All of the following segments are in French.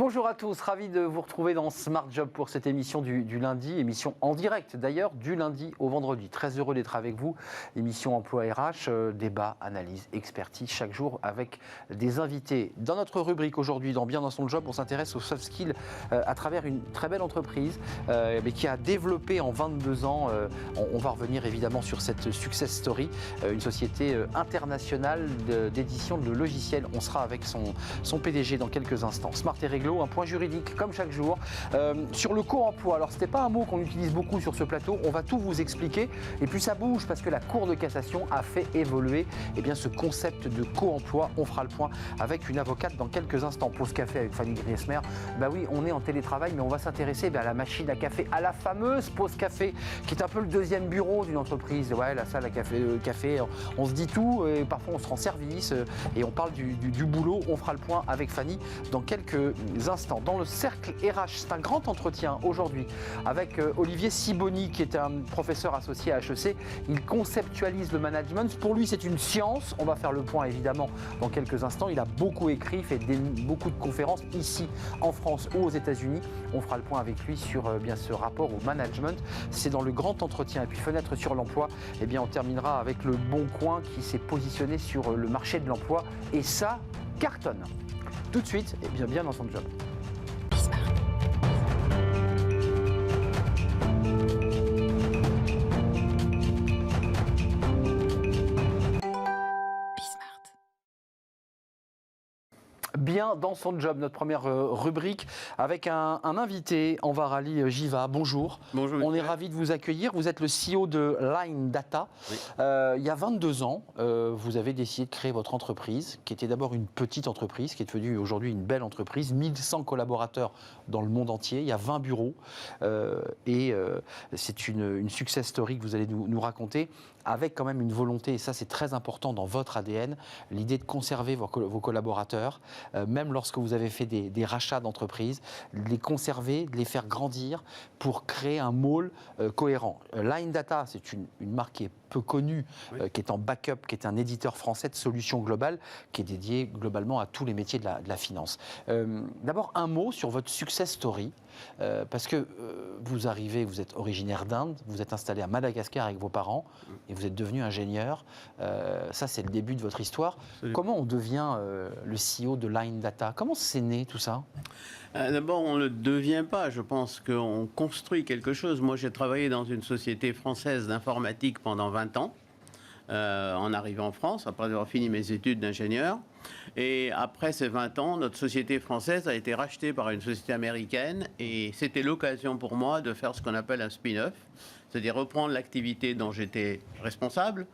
Bonjour à tous, ravi de vous retrouver dans Smart Job pour cette émission du lundi, émission en direct d'ailleurs du lundi au vendredi. Très heureux d'être avec vous, émission emploi RH, débat, analyse, expertise chaque jour avec des invités. Dans notre rubrique aujourd'hui, dans Bien dans son job, on s'intéresse aux soft skills à travers une très belle entreprise mais qui a développé en 22 ans, on va revenir évidemment sur cette success story, une société internationale d'édition de logiciels. On sera avec son PDG dans quelques instants. Smart et Réglo, un point juridique comme chaque jour. Sur le co-emploi, alors c'était pas un mot qu'on utilise beaucoup sur ce plateau, on va tout vous expliquer. Et puis ça bouge parce que la Cour de cassation a fait évoluer ce concept de co-emploi. On fera le point avec une avocate dans quelques instants. Pause café avec Fanny Griesmer. Bah oui, on est en télétravail, mais on va s'intéresser à la machine à café, à la fameuse pause café, qui est un peu le deuxième bureau d'une entreprise. Ouais, la salle à café, on se dit tout, et parfois on se rend service, et on parle du boulot. On fera le point avec Fanny dans quelques instants. Dans le cercle RH, c'est un grand entretien aujourd'hui avec Olivier Sibony, qui est un professeur associé à HEC. Il conceptualise le management. Pour lui, c'est une science. On va faire le point évidemment dans quelques instants. Il a beaucoup écrit, fait beaucoup de conférences ici en France ou aux États-Unis. On fera le point avec lui sur ce rapport au management. C'est dans le grand entretien. Et puis fenêtre sur l'emploi, on terminera avec le Bon Coin qui s'est positionné sur le marché de l'emploi. Et ça cartonne. Tout de suite, bien dans son job. Bien dans son job, notre première rubrique avec un invité, Envar Ali Jiva. Bonjour. Bonjour. On est ravi de vous accueillir. Vous êtes le CEO de Line Data. Oui. Il y a 22 ans, vous avez décidé de créer votre entreprise, qui était d'abord une petite entreprise, qui est devenue aujourd'hui une belle entreprise. 1100 collaborateurs dans le monde entier. Il y a 20 bureaux. C'est une success story que vous allez nous raconter, avec quand même une volonté, et ça c'est très important dans votre ADN, l'idée de conserver vos collaborateurs, même lorsque vous avez fait des rachats d'entreprises, de les conserver, de les faire grandir pour créer un môle cohérent. Line Data, c'est une marque qui est peu connue, oui. Qui est en backup, qui est un éditeur français de solutions globales, qui est dédié globalement à tous les métiers de la finance. D'abord, un mot sur votre success story, parce que vous êtes originaire d'Inde, vous êtes installé à Madagascar avec vos parents, et vous êtes devenu ingénieur. Ça, c'est le début de votre histoire. Absolument. Comment on devient le CEO de Line Data? Comment c'est né tout ça? D'abord, on ne le devient pas. Je pense qu'on construit quelque chose. Moi, j'ai travaillé dans une société française d'informatique pendant 20 ans, en arrivant en France, après avoir fini mes études d'ingénieur. Et après ces 20 ans, notre société française a été rachetée par une société américaine. Et c'était l'occasion pour moi de faire ce qu'on appelle un spin-off, c'est-à-dire reprendre l'activité dont j'étais responsable.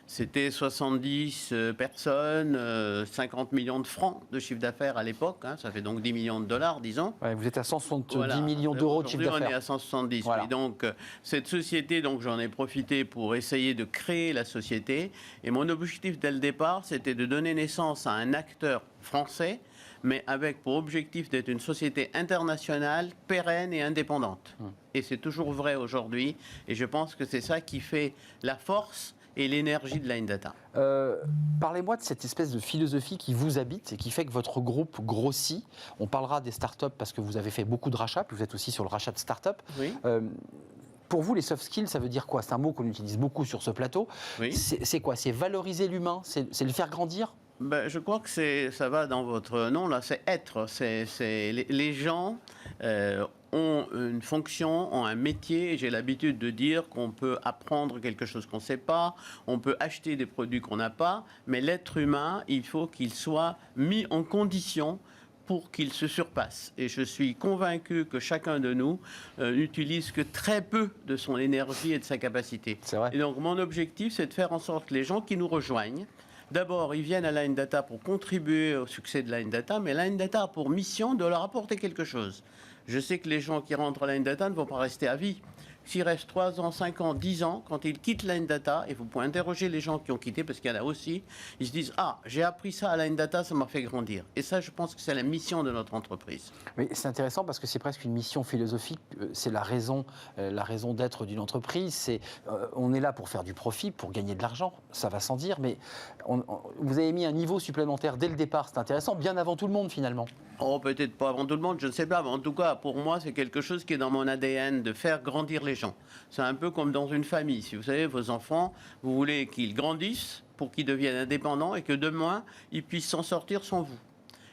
C'était 70 personnes, 50 millions de francs de chiffre d'affaires à l'époque. Ça fait donc 10 millions de dollars, disons. Ouais, vous êtes à 170 millions d'euros de chiffre d'affaires. On est à 170. Voilà. Et donc, cette société, j'en ai profité pour essayer de créer la société. Et mon objectif dès le départ, c'était de donner naissance à un acteur français, mais avec pour objectif d'être une société internationale, pérenne et indépendante. Et c'est toujours vrai aujourd'hui. Et je pense que c'est ça qui fait la force et l'énergie de Line Data. Parlez-moi de cette espèce de philosophie qui vous habite et qui fait que votre groupe grossit. On parlera des startups parce que vous avez fait beaucoup de rachats, puis vous êtes aussi sur le rachat de startups. Oui. Pour vous, les soft skills, ça veut dire quoi? C'est un mot qu'on utilise beaucoup sur ce plateau. Oui. C'est quoi? C'est valoriser l'humain? C'est le faire grandir? Je crois que ça va dans votre nom, là, c'est être. Les gens ont une fonction, ont un métier. J'ai l'habitude de dire qu'on peut apprendre quelque chose qu'on ne sait pas, on peut acheter des produits qu'on n'a pas, mais l'être humain, il faut qu'il soit mis en condition pour qu'il se surpasse. Et je suis convaincu que chacun de nous n'utilise que très peu de son énergie et de sa capacité. C'est vrai. Et donc mon objectif, c'est de faire en sorte que les gens qui nous rejoignent, d'abord, ils viennent à Line Data pour contribuer au succès de Line Data, mais Line Data a pour mission de leur apporter quelque chose. Je sais que les gens qui rentrent à Line Data ne vont pas rester à vie. s'il reste 3 ans, 5 ans, 10 ans, quand ils quittent Line Data, et vous pouvez interroger les gens qui ont quitté, parce qu'il y en a aussi, ils se disent « Ah, j'ai appris ça à Line Data, ça m'a fait grandir ». Et ça, je pense que c'est la mission de notre entreprise. Mais c'est intéressant parce que c'est presque une mission philosophique, c'est la raison d'être d'une entreprise. On est là pour faire du profit, pour gagner de l'argent, ça va sans dire, mais vous avez mis un niveau supplémentaire dès le départ, c'est intéressant, bien avant tout le monde finalement. Oh, peut-être pas avant tout le monde, je ne sais pas, mais en tout cas, pour moi, c'est quelque chose qui est dans mon ADN, de faire grandir les gens. C'est un peu comme dans une famille. Si vous savez, vos enfants, vous voulez qu'ils grandissent pour qu'ils deviennent indépendants et que demain, ils puissent s'en sortir sans vous.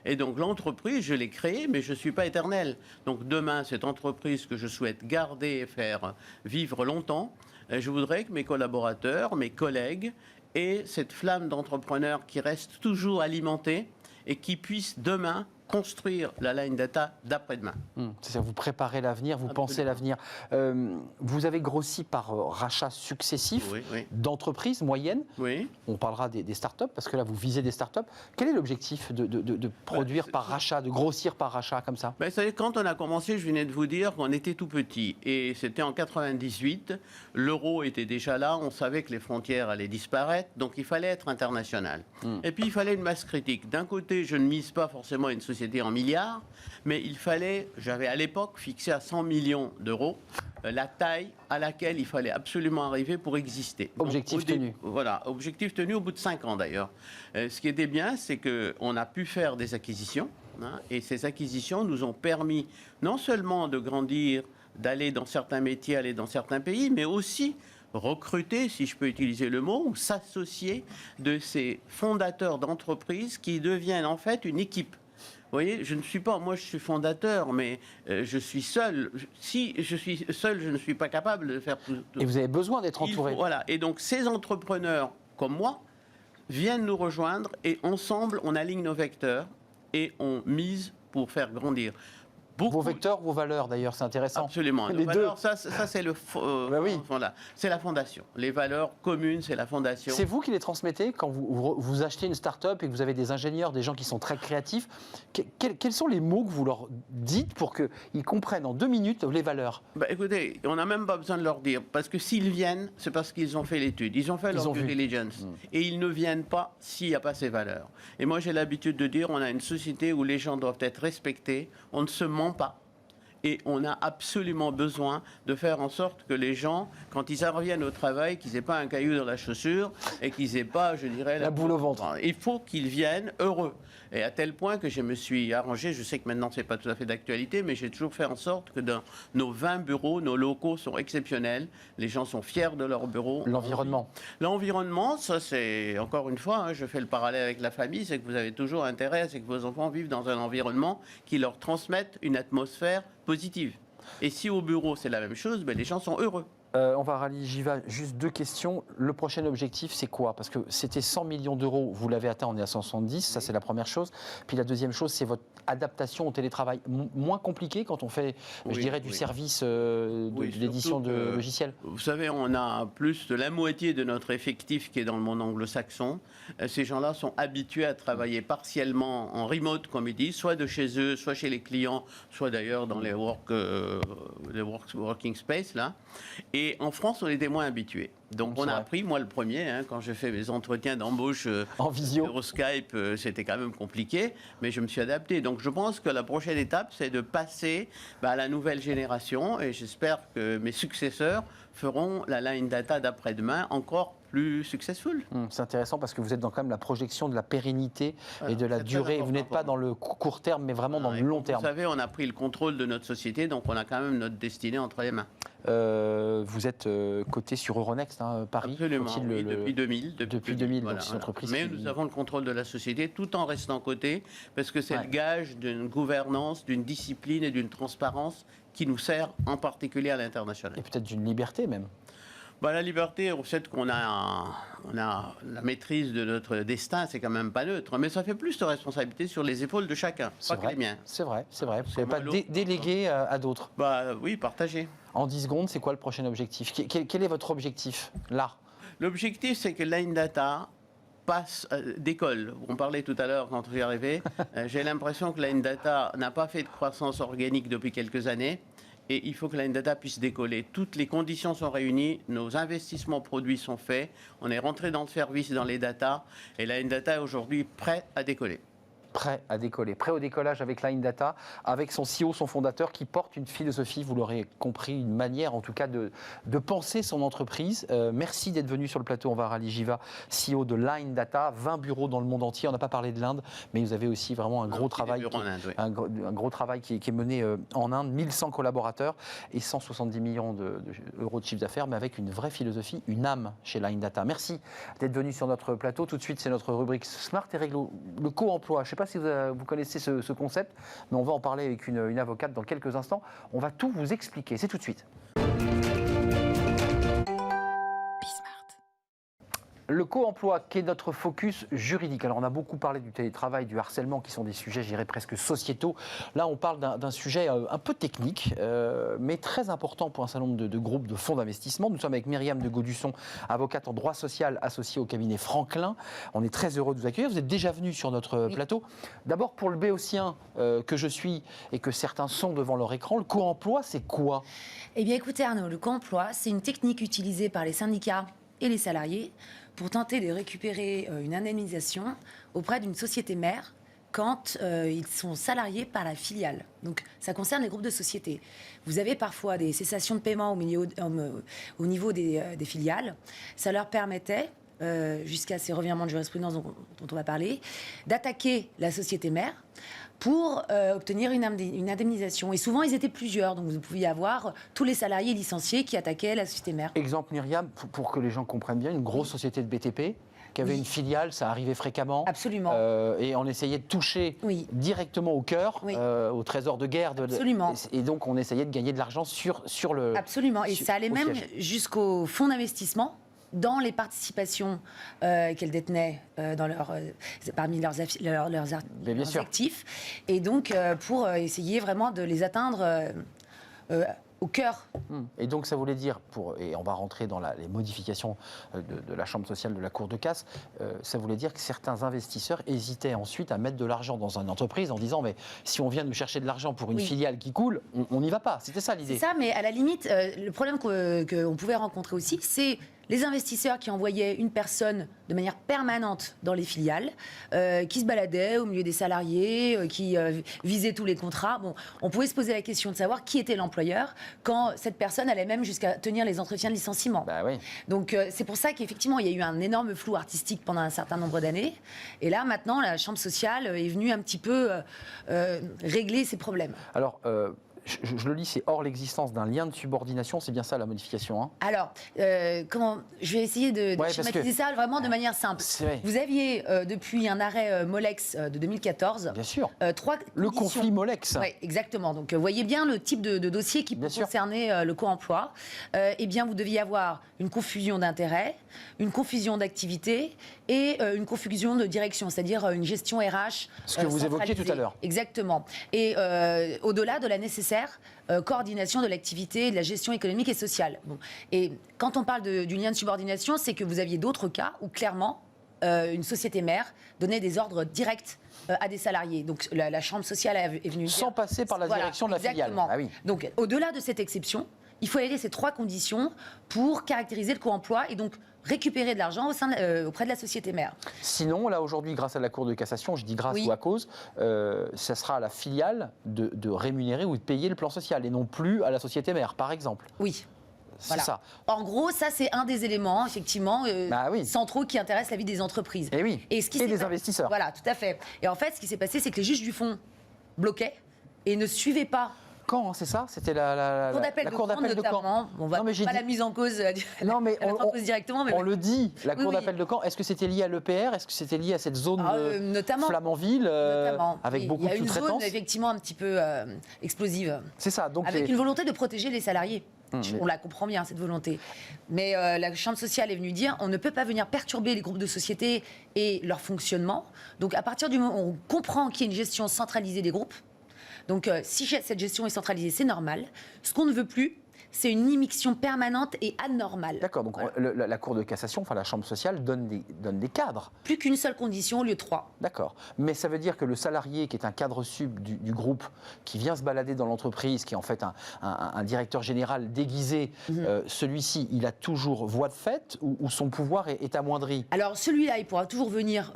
Et donc l'entreprise, je l'ai créée, mais je ne suis pas éternel. Donc demain, cette entreprise que je souhaite garder et faire vivre longtemps, je voudrais que mes collaborateurs, mes collègues, aient cette flamme d'entrepreneur qui reste toujours alimentée et qui puisse demain construire la Line Data d'après-demain. C'est ça, vous préparez l'avenir, vous pensez l'avenir. Vous avez grossi par rachats successifs d'entreprises moyennes. Oui. On parlera des startups, parce que là, vous visez des startups. Quel est l'objectif de produire par rachat, de grossir par rachat comme ça? Vous savez, quand on a commencé, je venais de vous dire qu'on était tout petit. Et c'était en 98. L'euro était déjà là. On savait que les frontières allaient disparaître. Donc, il fallait être international. Et puis, il fallait une masse critique. D'un côté, je ne mise pas forcément une société en milliards, mais il fallait, j'avais à l'époque fixé à 100 millions d'euros la taille à laquelle il fallait absolument arriver pour exister. Objectif tenu. Voilà, objectif tenu au bout de 5 ans d'ailleurs. Ce qui était bien, c'est qu'on a pu faire des acquisitions, et ces acquisitions nous ont permis non seulement de grandir, d'aller dans certains métiers, aller dans certains pays, mais aussi recruter, si je peux utiliser le mot, ou s'associer de ces fondateurs d'entreprises qui deviennent en fait une équipe. Vous voyez, je ne suis pas, moi je suis fondateur, mais je suis seul. Si je suis seul, je ne suis pas capable de faire tout. Et vous avez besoin d'être entouré. Voilà, et donc ces entrepreneurs comme moi viennent nous rejoindre et ensemble on aligne nos vecteurs et on mise pour faire grandir. Vos vecteurs, vos valeurs d'ailleurs, c'est intéressant. Absolument. Les valeurs, deux. ça c'est le voilà, c'est la fondation. Les valeurs communes, c'est la fondation. C'est vous qui les transmettez quand vous achetez une start-up et que vous avez des ingénieurs, des gens qui sont très créatifs. Quels sont les mots que vous leur dites pour qu'ils comprennent en 2 minutes les valeurs? Écoutez, on n'a même pas besoin de leur dire, parce que s'ils viennent, c'est parce qu'ils ont fait l'étude. Ils ont fait leur due diligence. Et ils ne viennent pas s'il n'y a pas ces valeurs. Et moi, j'ai l'habitude de dire, on a une société où les gens doivent être respectés, on ne se ment pas. Et on a absolument besoin de faire en sorte que les gens, quand ils reviennent au travail, qu'ils n'aient pas un caillou dans la chaussure et qu'ils n'aient pas, je dirais, la boule au ventre. Il faut qu'ils viennent heureux. Et à tel point que je me suis arrangé, je sais que maintenant ce n'est pas tout à fait d'actualité, mais j'ai toujours fait en sorte que dans nos 20 bureaux, nos locaux sont exceptionnels. Les gens sont fiers de leurs bureaux. L'environnement. L'environnement, ça c'est, encore une fois, je fais le parallèle avec la famille, c'est que vous avez toujours intérêt, c'est que vos enfants vivent dans un environnement qui leur transmette une atmosphère positive. Et si au bureau c'est la même chose, les gens sont heureux. On va rallier, j'y vais. Juste 2 questions. Le prochain objectif, c'est quoi? Parce que c'était 100 millions d'euros, vous l'avez atteint, on est à 170, ça c'est la première chose. Puis la deuxième chose, c'est votre adaptation au télétravail. Moins compliqué quand on fait, je dirais, du service de l'édition de logiciels. Vous savez, on a plus de la moitié de notre effectif qui est dans le monde anglo-saxon. Ces gens-là sont habitués à travailler partiellement en remote, comme ils disent, soit de chez eux, soit chez les clients, soit d'ailleurs dans les working space, là. Et en France, on était moins habitués. Donc on a appris, moi le premier, quand je fais mes entretiens d'embauche en visio sur Skype, c'était quand même compliqué, mais je me suis adapté. Donc je pense que la prochaine étape, c'est de passer à la nouvelle génération, et j'espère que mes successeurs feront la Line Data d'après-demain encore plus successful. C'est intéressant parce que vous êtes dans quand même la projection de la pérennité et de la durée. Vous n'êtes pas dans le court terme, mais vraiment dans le long terme. Vous savez, on a pris le contrôle de notre société, donc on a quand même notre destinée entre les mains. Vous êtes coté sur Euronext, Paris. Absolument, oui, depuis 2000. Depuis 2000, donc c'est une entreprise. Mais nous avons le contrôle de la société tout en restant coté, parce que c'est le gage d'une gouvernance, d'une discipline et d'une transparence qui nous sert en particulier à l'international. Et peut-être d'une liberté même. La liberté, on sait qu'on a la maîtrise de notre destin, c'est quand même pas neutre, mais ça fait plus de responsabilité sur les épaules de chacun, pas que les miens. C'est vrai, c'est vrai. Vous ne pouvez pas déléguer à d'autres. Oui, partager. En 10 secondes, c'est quoi le prochain objectif? Quel est votre objectif, là? L'objectif, c'est que Line Data décolle. On parlait tout à l'heure quand j'y arrivais. J'ai l'impression que Line Data n'a pas fait de croissance organique depuis quelques années et il faut que Line Data puisse décoller. Toutes les conditions sont réunies, nos investissements produits sont faits, on est rentré dans le service, dans les data, et Line Data est aujourd'hui prêt à décoller. Prêt à décoller, prêt au décollage avec Line Data, avec son CEO, son fondateur, qui porte une philosophie, vous l'aurez compris, une manière en tout cas de penser son entreprise. Merci d'être venu sur le plateau. Envar Alijiva, CEO de Line Data, 20 bureaux dans le monde entier. On n'a pas parlé de l'Inde, mais vous avez aussi vraiment un gros travail, un gros travail qui est mené en Inde, 1100 collaborateurs et 170 millions d'euros de chiffre d'affaires, mais avec une vraie philosophie, une âme chez Line Data. Merci d'être venu sur notre plateau. Tout de suite, c'est notre rubrique Smart et Réglo, le co-emploi. Je ne sais pas si vous connaissez ce concept, mais on va en parler avec une avocate dans quelques instants. On va tout vous expliquer. C'est tout de suite. Le co-emploi, qui est notre focus juridique. Alors, on a beaucoup parlé du télétravail, du harcèlement, qui sont des sujets, je dirais, presque sociétaux. Là, on parle d'un sujet un peu technique, mais très important pour un certain nombre de groupes de fonds d'investissement. Nous sommes avec Myriam de Gaudusson, avocate en droit social associée au cabinet Franklin. On est très heureux de vous accueillir. Vous êtes déjà venu sur notre plateau. D'abord, pour le béotien que je suis et que certains sont devant leur écran, le co-emploi, c'est quoi? Eh bien, écoutez Arnaud, le co-emploi, c'est une technique utilisée par les syndicats et les salariés pour tenter de récupérer une indemnisation auprès d'une société mère quand ils sont salariés par la filiale. Donc, ça concerne les groupes de sociétés. Vous avez parfois des cessations de paiement au niveau des filiales. Ça leur permettait, jusqu'à ces revirements de jurisprudence dont on va parler, d'attaquer la société mère pour obtenir une indemnisation. Et souvent, ils étaient plusieurs. Donc, vous pouviez avoir tous les salariés licenciés qui attaquaient la société mère. Exemple, Myriam, pour que les gens comprennent bien, une grosse société de BTP qui avait une filiale, ça arrivait fréquemment. Absolument. Et on essayait de toucher directement au cœur, au trésor de guerre. Absolument. Et donc, on essayait de gagner de l'argent sur le... Absolument. Et ça allait même jusqu'au fonds d'investissement, dans les participations qu'elles détenaient parmi leurs actifs. Et donc, pour essayer vraiment de les atteindre au cœur. Et donc, ça voulait dire, et on va rentrer dans les modifications de la Chambre sociale de la Cour de casse, ça voulait dire que certains investisseurs hésitaient ensuite à mettre de l'argent dans une entreprise en disant, mais si on vient nous chercher de l'argent pour une filiale qui coule, on n'y va pas. C'était ça l'idée. C'est ça, mais à la limite, le problème qu'on pouvait rencontrer aussi, c'est les investisseurs qui envoyaient une personne de manière permanente dans les filiales, qui se baladait au milieu des salariés, qui visait tous les contrats. Bon, on pouvait se poser la question de savoir qui était l'employeur quand cette personne allait même jusqu'à tenir les entretiens de licenciement. Bah oui. Donc c'est pour ça qu'effectivement, il y a eu un énorme flou artistique pendant un certain nombre d'années. Et là, maintenant, la Chambre sociale est venue un petit peu régler ces problèmes. Alors... Je le lis, c'est hors l'existence d'un lien de subordination, c'est bien ça la modification, hein? Alors, je vais essayer de schématiser ça vraiment de manière simple. Vous aviez, depuis un arrêt Molex de 2014, bien sûr. 3 le conflit Molex. Oui, exactement. Donc, voyez bien le type de dossier qui peut concerner le co-emploi. Eh bien, vous deviez avoir une confusion d'intérêts, une confusion d'activités et une confusion de direction, c'est-à-dire une gestion RH. Ce que vous évoquiez tout à l'heure. Exactement. Et au-delà de la nécessaire coordination de l'activité, de la gestion économique et sociale. Bon. Et quand on parle du lien de subordination, c'est que vous aviez d'autres cas où clairement une société mère donnait des ordres directs à des salariés. Donc la Chambre sociale est venue sans passer par la direction de la filiale. Ah oui. Donc au-delà de cette exception, il faut aller ces 3 conditions pour caractériser le co-emploi et donc récupérer de l'argent auprès de la société mère. Sinon, là aujourd'hui, grâce à la Cour de cassation, je dis grâce ou à cause, ça sera à la filiale de rémunérer ou de payer le plan social et non plus à la société mère, par exemple. Oui. C'est ça. En gros, ça c'est un des éléments, effectivement, centraux qui intéressent la vie des entreprises. Et oui. Et des investisseurs. Voilà, tout à fait. Et en fait, ce qui s'est passé, c'est que les juges du fonds bloquaient et ne suivaient pas. Quand, c'est ça? C'était la Cour d'appel de Caen. On va pas la mise en cause, directement. Mais on le dit, la Cour d'appel de Caen. Est-ce que c'était lié à l'EPR? Est-ce que c'était lié à cette zone de Flamanville avec beaucoup de sous-traitance? Il y a une zone effectivement un petit peu explosive. C'est ça. Donc avec une volonté de protéger les salariés. On la comprend bien, cette volonté. Mais la Chambre sociale est venue dire on ne peut pas venir perturber les groupes de sociétés et leur fonctionnement. Donc à partir du moment où on comprend qu'il y a une gestion centralisée des groupes, donc si cette gestion est centralisée, c'est normal. Ce qu'on ne veut plus, c'est une immixtion permanente et anormale. D'accord, donc Voilà. la Cour de cassation, enfin la Chambre sociale, donne des cadres. Plus qu'une seule condition au lieu de 3. D'accord. Mais ça veut dire que le salarié qui est un cadre sub du groupe, qui vient se balader dans l'entreprise, qui est en fait un directeur général déguisé, celui-ci, il a toujours voix de fait ou son pouvoir est amoindri? Alors celui-là, il pourra toujours venir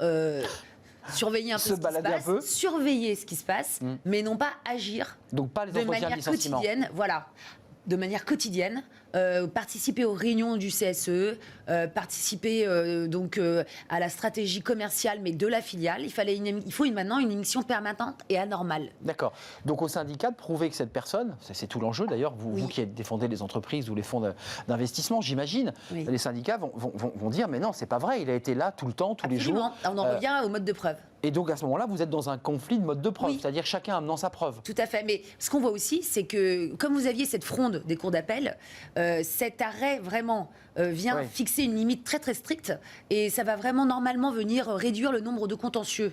surveiller un peu Se ce qui se balader un passe, peu. surveiller ce qui se passe, mais non pas agir Donc pas les de entretiens de manière licenciement. quotidienne. Voilà. De manière quotidienne, participer aux réunions du CSE, participer à la stratégie commerciale, mais de la filiale. Il faut maintenant une émission permanente et anormale. D'accord. Donc au syndicat, de prouver que cette personne, c'est tout l'enjeu d'ailleurs, vous, Oui. vous qui défendez les entreprises ou les fonds d'investissement, j'imagine, Oui. les syndicats vont dire mais non, c'est pas vrai, il a été là tout le temps, tous les jours. Absolument. On en revient au mode de preuve. Et donc à ce moment-là, vous êtes dans un conflit de mode de preuve, Oui. c'est-à-dire chacun amenant sa preuve. Tout à fait. Mais ce qu'on voit aussi, c'est que comme vous aviez cette fronde des cours d'appel, cet arrêt vraiment vient Ouais. fixer une limite très très stricte et ça va vraiment normalement venir réduire le nombre de contentieux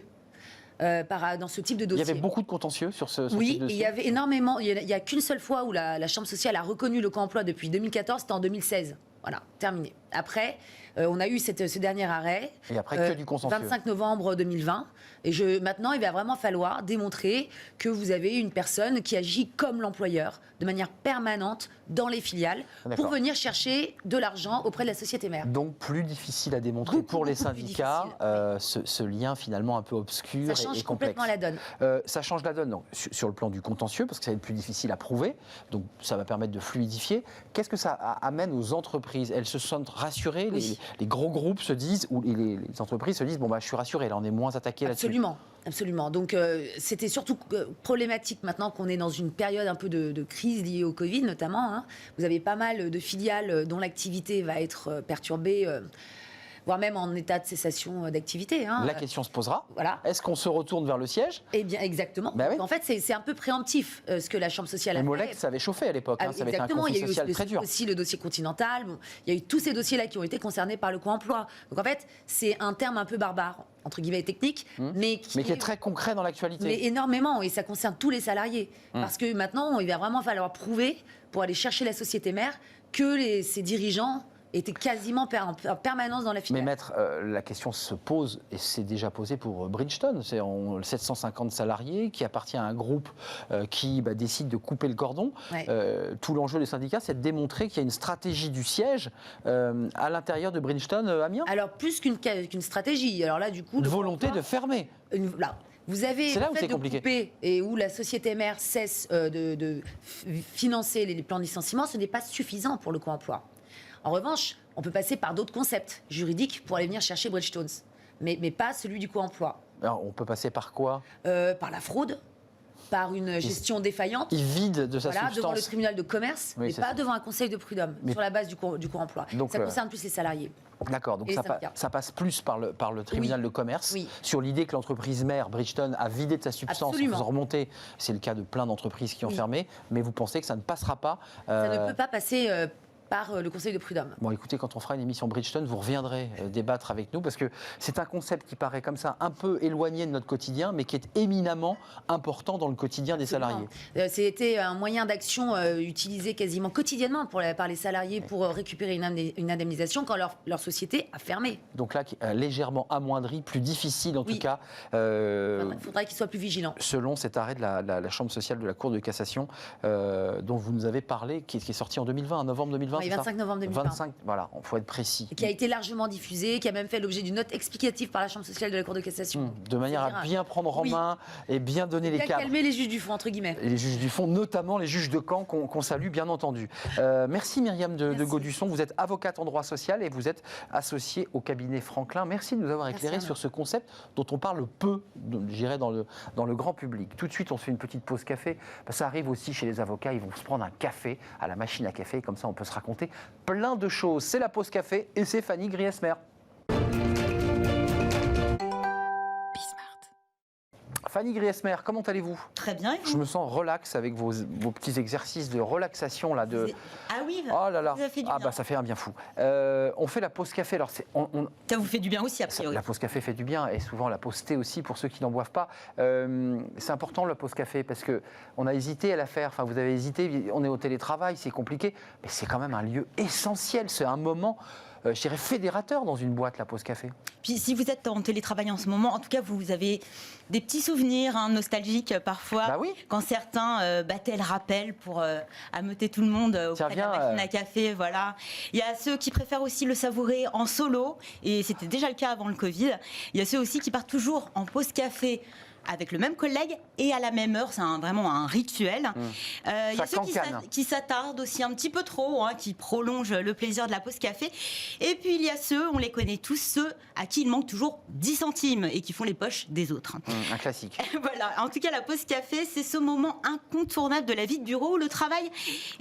dans ce type de Il dossier. y avait beaucoup de contentieux sur ce Oui, type de et il y avait énormément. Il n'y a qu'une seule fois où la Chambre sociale a reconnu le co-emploi depuis 2014, c'était en 2016. Voilà, terminé. Après, on a eu ce dernier arrêt. Et après, que du consensueux. 25 novembre 2020. Et maintenant, il va vraiment falloir démontrer que vous avez une personne qui agit comme l'employeur, de manière permanente, dans les filiales, D'accord. pour venir chercher de l'argent auprès de la société mère. Donc plus difficile à démontrer Beaucoup, pour les beaucoup plus syndicats, difficile, ce lien finalement un peu obscur Ça et change complexe. complètement la donne. Ça change la donne donc, sur le plan du contentieux, parce que ça va être plus difficile à prouver, donc ça va permettre de fluidifier. Qu'est-ce que ça amène aux entreprises? Elles se sentent rassurées, Oui. les gros groupes se disent, ou les entreprises se disent, bon bah je suis rassuré, là on est moins attaqué là-dessus. Absolument. Absolument. Donc, c'était surtout problématique maintenant qu'on est dans une période un peu de crise liée au Covid, notamment. Hein. Vous avez pas mal de filiales dont l'activité va être perturbée, voire même en état de cessation d'activité. Hein. La question se posera. Voilà. Est-ce qu'on se retourne vers le siège? Eh bien, exactement. Bah oui. En fait, c'est un peu préemptif ce que la Chambre sociale a Les fait. Molex, ça avait chauffé à l'époque, Ah, ça avait été un exactement, il conflit y a eu social très dur. aussi le dossier Continental. Bon, il y a eu tous ces dossiers-là qui ont été concernés par le co-emploi. Donc en fait, c'est un terme un peu barbare, entre guillemets technique, mais qui est très concret dans l'actualité. Mais énormément, et ça concerne tous les salariés. Parce que maintenant, il va vraiment falloir prouver, pour aller chercher la société mère, que ces dirigeants étaient quasiment en permanence dans la Mais filiale. maître, la question se pose, et c'est déjà posé pour Bridgestone, c'est 750 salariés qui appartient à un groupe qui décide de couper le cordon. Ouais. Tout l'enjeu des syndicats, c'est de démontrer qu'il y a une stratégie du siège à l'intérieur de Bridgestone Amiens. Alors, plus qu'une stratégie. Alors là, du coup... Une le volonté co-emploi, de fermer. Là. Vous avez C'est là le où fait c'est de compliqué. couper et où la société mère cesse de financer les plans de licenciement, ce n'est pas suffisant pour le co-emploi. En revanche, on peut passer par d'autres concepts juridiques pour aller venir chercher Bridgestone, mais pas celui du co-emploi. Alors, on peut passer par quoi? Par la fraude, par une gestion défaillante. Il vide de sa Voilà, devant le substance. tribunal de commerce, Oui, mais c'est pas ça. devant un conseil de prud'homme, Mais- sur la base du co-emploi. Donc, Ça concerne plus les salariés. D'accord, donc Et les ça, syndicats. ça passe plus par le tribunal Oui. de commerce, Oui. sur l'idée que l'entreprise mère, Bridgestone, a vidé de sa substance en Absolument. faisant remonter. C'est le cas de plein d'entreprises qui ont Oui. fermé, mais vous pensez que ça ne passera pas Ça ne peut pas passer par le conseil de prud'homme. Bon, écoutez, quand on fera une émission Bridgestone, vous reviendrez débattre avec nous, parce que c'est un concept qui paraît comme ça un peu éloigné de notre quotidien, mais qui est éminemment important dans le quotidien des salariés. C'était un moyen d'action utilisé quasiment quotidiennement par les salariés pour récupérer une indemnisation quand leur société a fermé. Donc là, légèrement amoindri, plus difficile en Oui. tout cas, Il faudrait qu'ils soient plus vigilants. selon cet arrêt de la Chambre sociale de la Cour de cassation dont vous nous avez parlé, qui est sorti en 2020, en novembre 2020. Oui, c'est ça 25 novembre 2020. 25, voilà, il faut être précis. Qui a été largement diffusé, qui a même fait l'objet d'une note explicative par la Chambre sociale de la Cour de cassation. De manière à C'est-à-dire, bien prendre en oui. main et bien donner les Bien cadres. calmer les juges du fond, entre guillemets. Et les juges du fond, notamment les juges de Caen qu'on salue bien entendu. Merci Myriam de Merci. Gaudusson, vous êtes avocate en droit social et vous êtes associée au cabinet Franklin. Merci de nous avoir éclairé Merci, sur ce concept dont on parle peu, j'irais, dans le grand public. Tout de suite, on se fait une petite pause café. Ça arrive aussi chez les avocats, ils vont se prendre un café à la machine à café, comme ça on peut se raconter plein de choses. C'est la pause café et c'est Fanny Griesmer. Fanny Griesmer, comment allez-vous? Très bien. Je me sens relax avec vos petits exercices de relaxation là. Ah oui, oh là là. ça fait du bien. Ça fait un bien fou. On fait la pause café. Alors ça vous fait du bien aussi, a priori. La pause café fait du bien et souvent la pause thé aussi pour ceux qui n'en boivent pas. C'est important la pause café parce que on a hésité à la faire. Enfin, vous avez hésité. On est au télétravail, c'est compliqué, mais c'est quand même un lieu essentiel. C'est un moment, je dirais, fédérateur dans une boîte, la pause café. Puis si vous êtes en télétravail en ce moment, en tout cas, vous avez des petits souvenirs nostalgiques parfois, Bah oui. quand certains battaient le rappel pour ameuter tout le monde auprès de la machine à café. Voilà. Il y a ceux qui préfèrent aussi le savourer en solo, et c'était déjà le cas avant le Covid. Il y a ceux aussi qui partent toujours en pause café avec le même collègue et à la même heure, c'est vraiment un rituel. Il y a ceux qui s'attardent aussi un petit peu trop, qui prolongent le plaisir de la pause café. Et puis il y a ceux, on les connaît tous, ceux à qui il manque toujours 10 centimes et qui font les poches des autres. Un classique. Voilà, en tout cas la pause café, c'est ce moment incontournable de la vie de bureau où le travail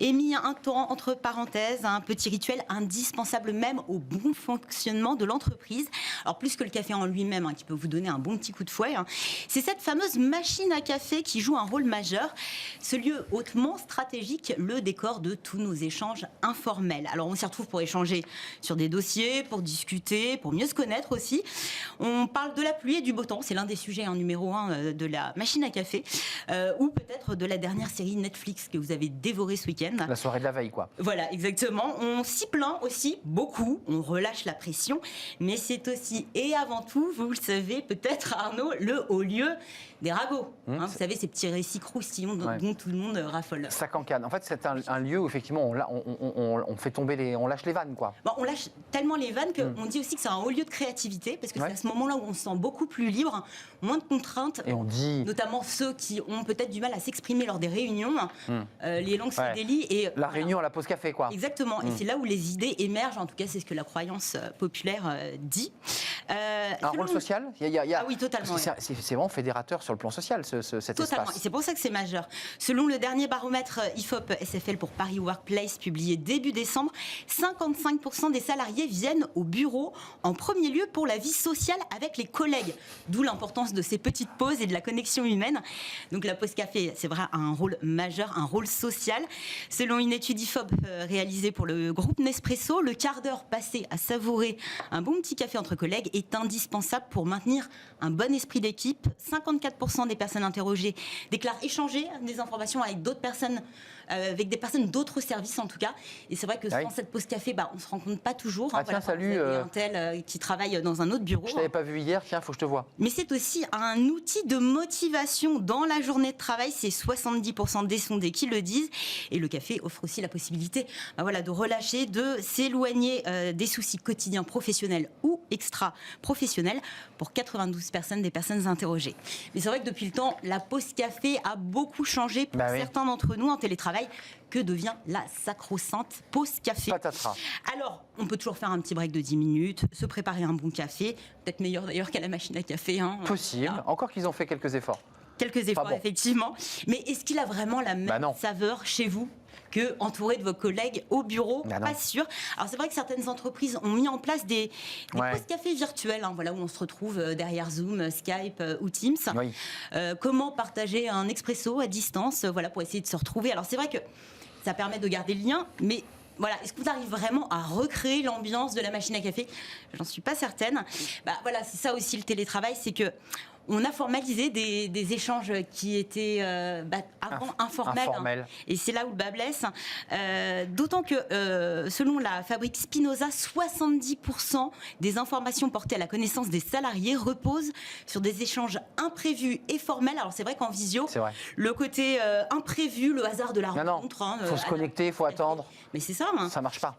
est mis un temps entre parenthèses, un petit rituel indispensable même au bon fonctionnement de l'entreprise. Alors plus que le café en lui-même, qui peut vous donner un bon petit coup de fouet, c'est cette fameuse machine à café qui joue un rôle majeur. Ce lieu hautement stratégique, le décor de tous nos échanges informels. Alors on s'y retrouve pour échanger sur des dossiers, pour discuter, pour mieux se connaître aussi. On parle de la pluie et du beau temps, c'est l'un des sujets numéro 1 de la machine à café, ou peut-être de la dernière série Netflix que vous avez dévorée ce week-end. La soirée de la veille, quoi. Voilà, exactement. On s'y plaint aussi beaucoup, on relâche la pression, mais c'est aussi et avant tout, vous le savez peut-être Arnaud, le haut lieu des ragots. Vous savez, ces petits récits croustillants dont tout le monde raffole. Ça cancane. En fait, c'est un lieu où effectivement on fait tomber on lâche les vannes, quoi. Bon, on lâche tellement les vannes qu'on dit aussi que c'est un haut lieu de créativité, parce que c'est à ce moment-là où on se sent beaucoup plus libre, moins de contraintes. Et on dit... Notamment ceux qui ont peut-être du mal à s'exprimer lors des réunions. Les langues se délient. Et, la réunion à la pause café, quoi. Exactement. Et c'est là où les idées émergent. En tout cas, c'est ce que la croyance populaire dit. Un rôle social Ah oui, totalement. C'est vraiment fédérateur sur le plan social, cet totalement. espace. Et c'est pour ça que c'est majeur. Selon le dernier baromètre IFOP SFL pour Paris Workplace, publié début décembre, 55% des salariés viennent au bureau en premier lieu pour la vie sociale avec les collègues. D'où l'importance de ces petites pauses et de la connexion humaine. Donc la pause café, c'est vrai, a un rôle majeur, un rôle social. Selon une étude IFOP réalisée pour le groupe Nespresso, le quart d'heure passé à savourer un bon petit café entre collègues est indispensable pour maintenir un bon esprit d'équipe. 54% des personnes interrogées déclarent échanger des informations avec d'autres personnes, avec des personnes d'autres services en tout cas. Et c'est vrai que sans cette pause café, on ne se rend compte pas toujours. Tiens, salut. Un tel qui travaille dans un autre bureau. Je t'avais pas vu hier, tiens, faut que je te vois. Mais c'est aussi un outil de motivation dans la journée de travail. C'est 70% des sondés qui le disent. Et le café offre aussi la possibilité de relâcher, de s'éloigner des soucis quotidiens professionnels ou extra-professionnels pour 92 des personnes interrogées. Mais c'est vrai que depuis le temps, la pause café a beaucoup changé pour certains d'entre nous en télétravail. Que devient la sacro-sainte pause café? Patatras. Alors, on peut toujours faire un petit break de 10 minutes, se préparer un bon café, peut-être meilleur d'ailleurs qu'à la machine à café. Possible, encore qu'ils ont fait quelques efforts. Quelques efforts, effectivement. Mais est-ce qu'il a vraiment la même saveur chez vous que entouré de vos collègues au bureau? Pas sûr. Alors c'est vrai que certaines entreprises ont mis en place des pauses café virtuelles, où on se retrouve derrière Zoom, Skype ou Teams. Comment partager un expresso à distance, pour essayer de se retrouver. Alors c'est vrai que ça permet de garder le lien, mais est-ce que vous arrivez vraiment à recréer l'ambiance de la machine à café? J'en suis pas certaine. C'est ça aussi le télétravail, c'est que on a formalisé des échanges qui étaient avant informels. Et c'est là où le bas blesse. D'autant que, selon la fabrique Spinoza, 70% des informations portées à la connaissance des salariés reposent sur des échanges imprévus et formels. Alors c'est vrai qu'en visio, le côté imprévu, le hasard de la rencontre... Il faut se connecter, il faut attendre. Mais c'est ça. Ça marche pas.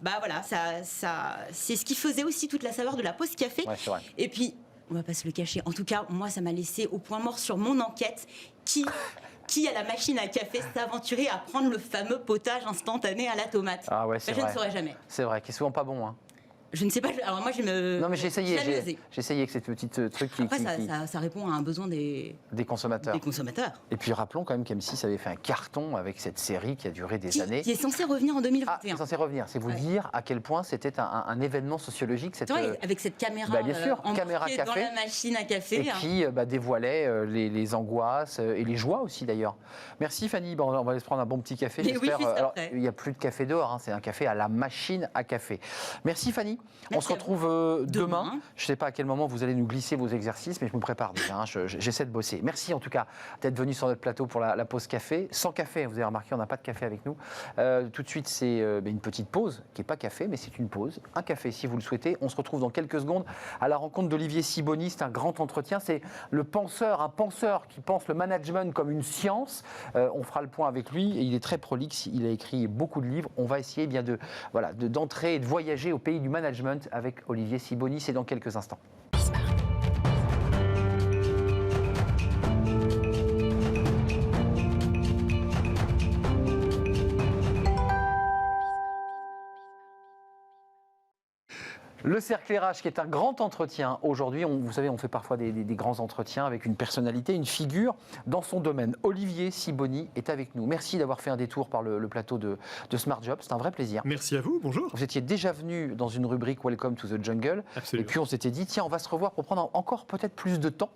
C'est ce qui faisait aussi toute la saveur de la pause café. Ouais, c'est vrai. Et puis... on va pas se le cacher. En tout cas, moi, ça m'a laissé au point mort sur mon enquête. Qui à la machine à café s'aventurer à prendre le fameux potage instantané à la tomate? Ah ouais, c'est Je vrai. ne saurais jamais. C'est vrai, qui est souvent pas bon. Je ne sais pas. Alors moi, Non, mais j'ai essayé avec cette petite truc qui... Après, ça répond à un besoin des consommateurs. Des consommateurs. Et puis rappelons quand même qu'M6 avait fait un carton avec cette série qui a duré des années. Qui est censée revenir en 2021. Ah, qui est censée revenir. C'est vous dire à quel point c'était un événement sociologique. Avec cette caméra, bien sûr, caméra café, dans la machine à café. Et qui dévoilait les angoisses et les joies aussi d'ailleurs. Merci Fanny. Bon, on va aller se prendre un bon petit café. J'espère. Alors, il n'y a plus de café dehors. C'est un café à la machine à café. Merci Fanny. On se retrouve demain. Je ne sais pas à quel moment vous allez nous glisser vos exercices, mais je me prépare déjà. J'essaie de bosser. Merci en tout cas d'être venu sur notre plateau pour la pause café. Sans café, vous avez remarqué, on n'a pas de café avec nous. Tout de suite, c'est une petite pause, qui n'est pas café, mais c'est une pause. Un café si vous le souhaitez. On se retrouve dans quelques secondes à la rencontre d'Olivier Sibony. C'est un grand entretien. C'est un penseur qui pense le management comme une science. On fera le point avec lui. Et il est très prolixe. Il a écrit beaucoup de livres. On va essayer d'entrer et de voyager au pays du management avec Olivier Sibony. C'est dans quelques instants. Le Cercle RH qui est un grand entretien aujourd'hui. Vous savez, on fait parfois des grands entretiens avec une personnalité, une figure dans son domaine. Olivier Sibony est avec nous. Merci d'avoir fait un détour par le plateau de Smart Job. C'est un vrai plaisir. Merci à vous, bonjour. Vous étiez déjà venu dans une rubrique Welcome to the Jungle. Absolument. Et puis on s'était dit, tiens, on va se revoir pour prendre encore peut-être plus de temps.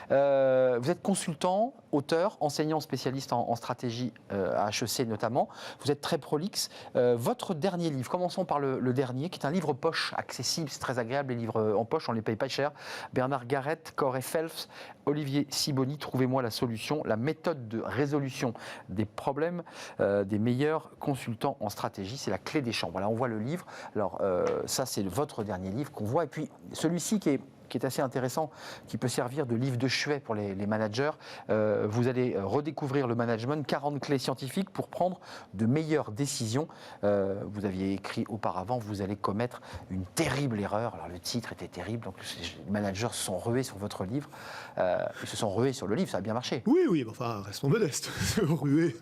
Vous êtes consultant, auteur, enseignant spécialiste en stratégie à HEC notamment. Vous êtes très prolixe. Votre dernier livre, commençons par le dernier, qui est un livre poche accessible. C'est très agréable, les livres en poche, on ne les paye pas cher. Bernard Garrett, Corey Phelps, Olivier Sibony, trouvez-moi la solution, la méthode de résolution des problèmes des meilleurs consultants en stratégie. C'est la clé des champs. Voilà, on voit le livre. Alors, ça, c'est votre dernier livre qu'on voit. Et puis, celui-ci qui est assez intéressant, qui peut servir de livre de chevet pour les managers. Vous allez redécouvrir le management, 40 clés scientifiques pour prendre de meilleures décisions. Vous aviez écrit auparavant, vous allez commettre une terrible erreur. Alors le titre était terrible, donc les managers se sont rués sur votre livre. Ils se sont rués sur le livre, ça a bien marché. Oui, enfin, restons modestes. Rués,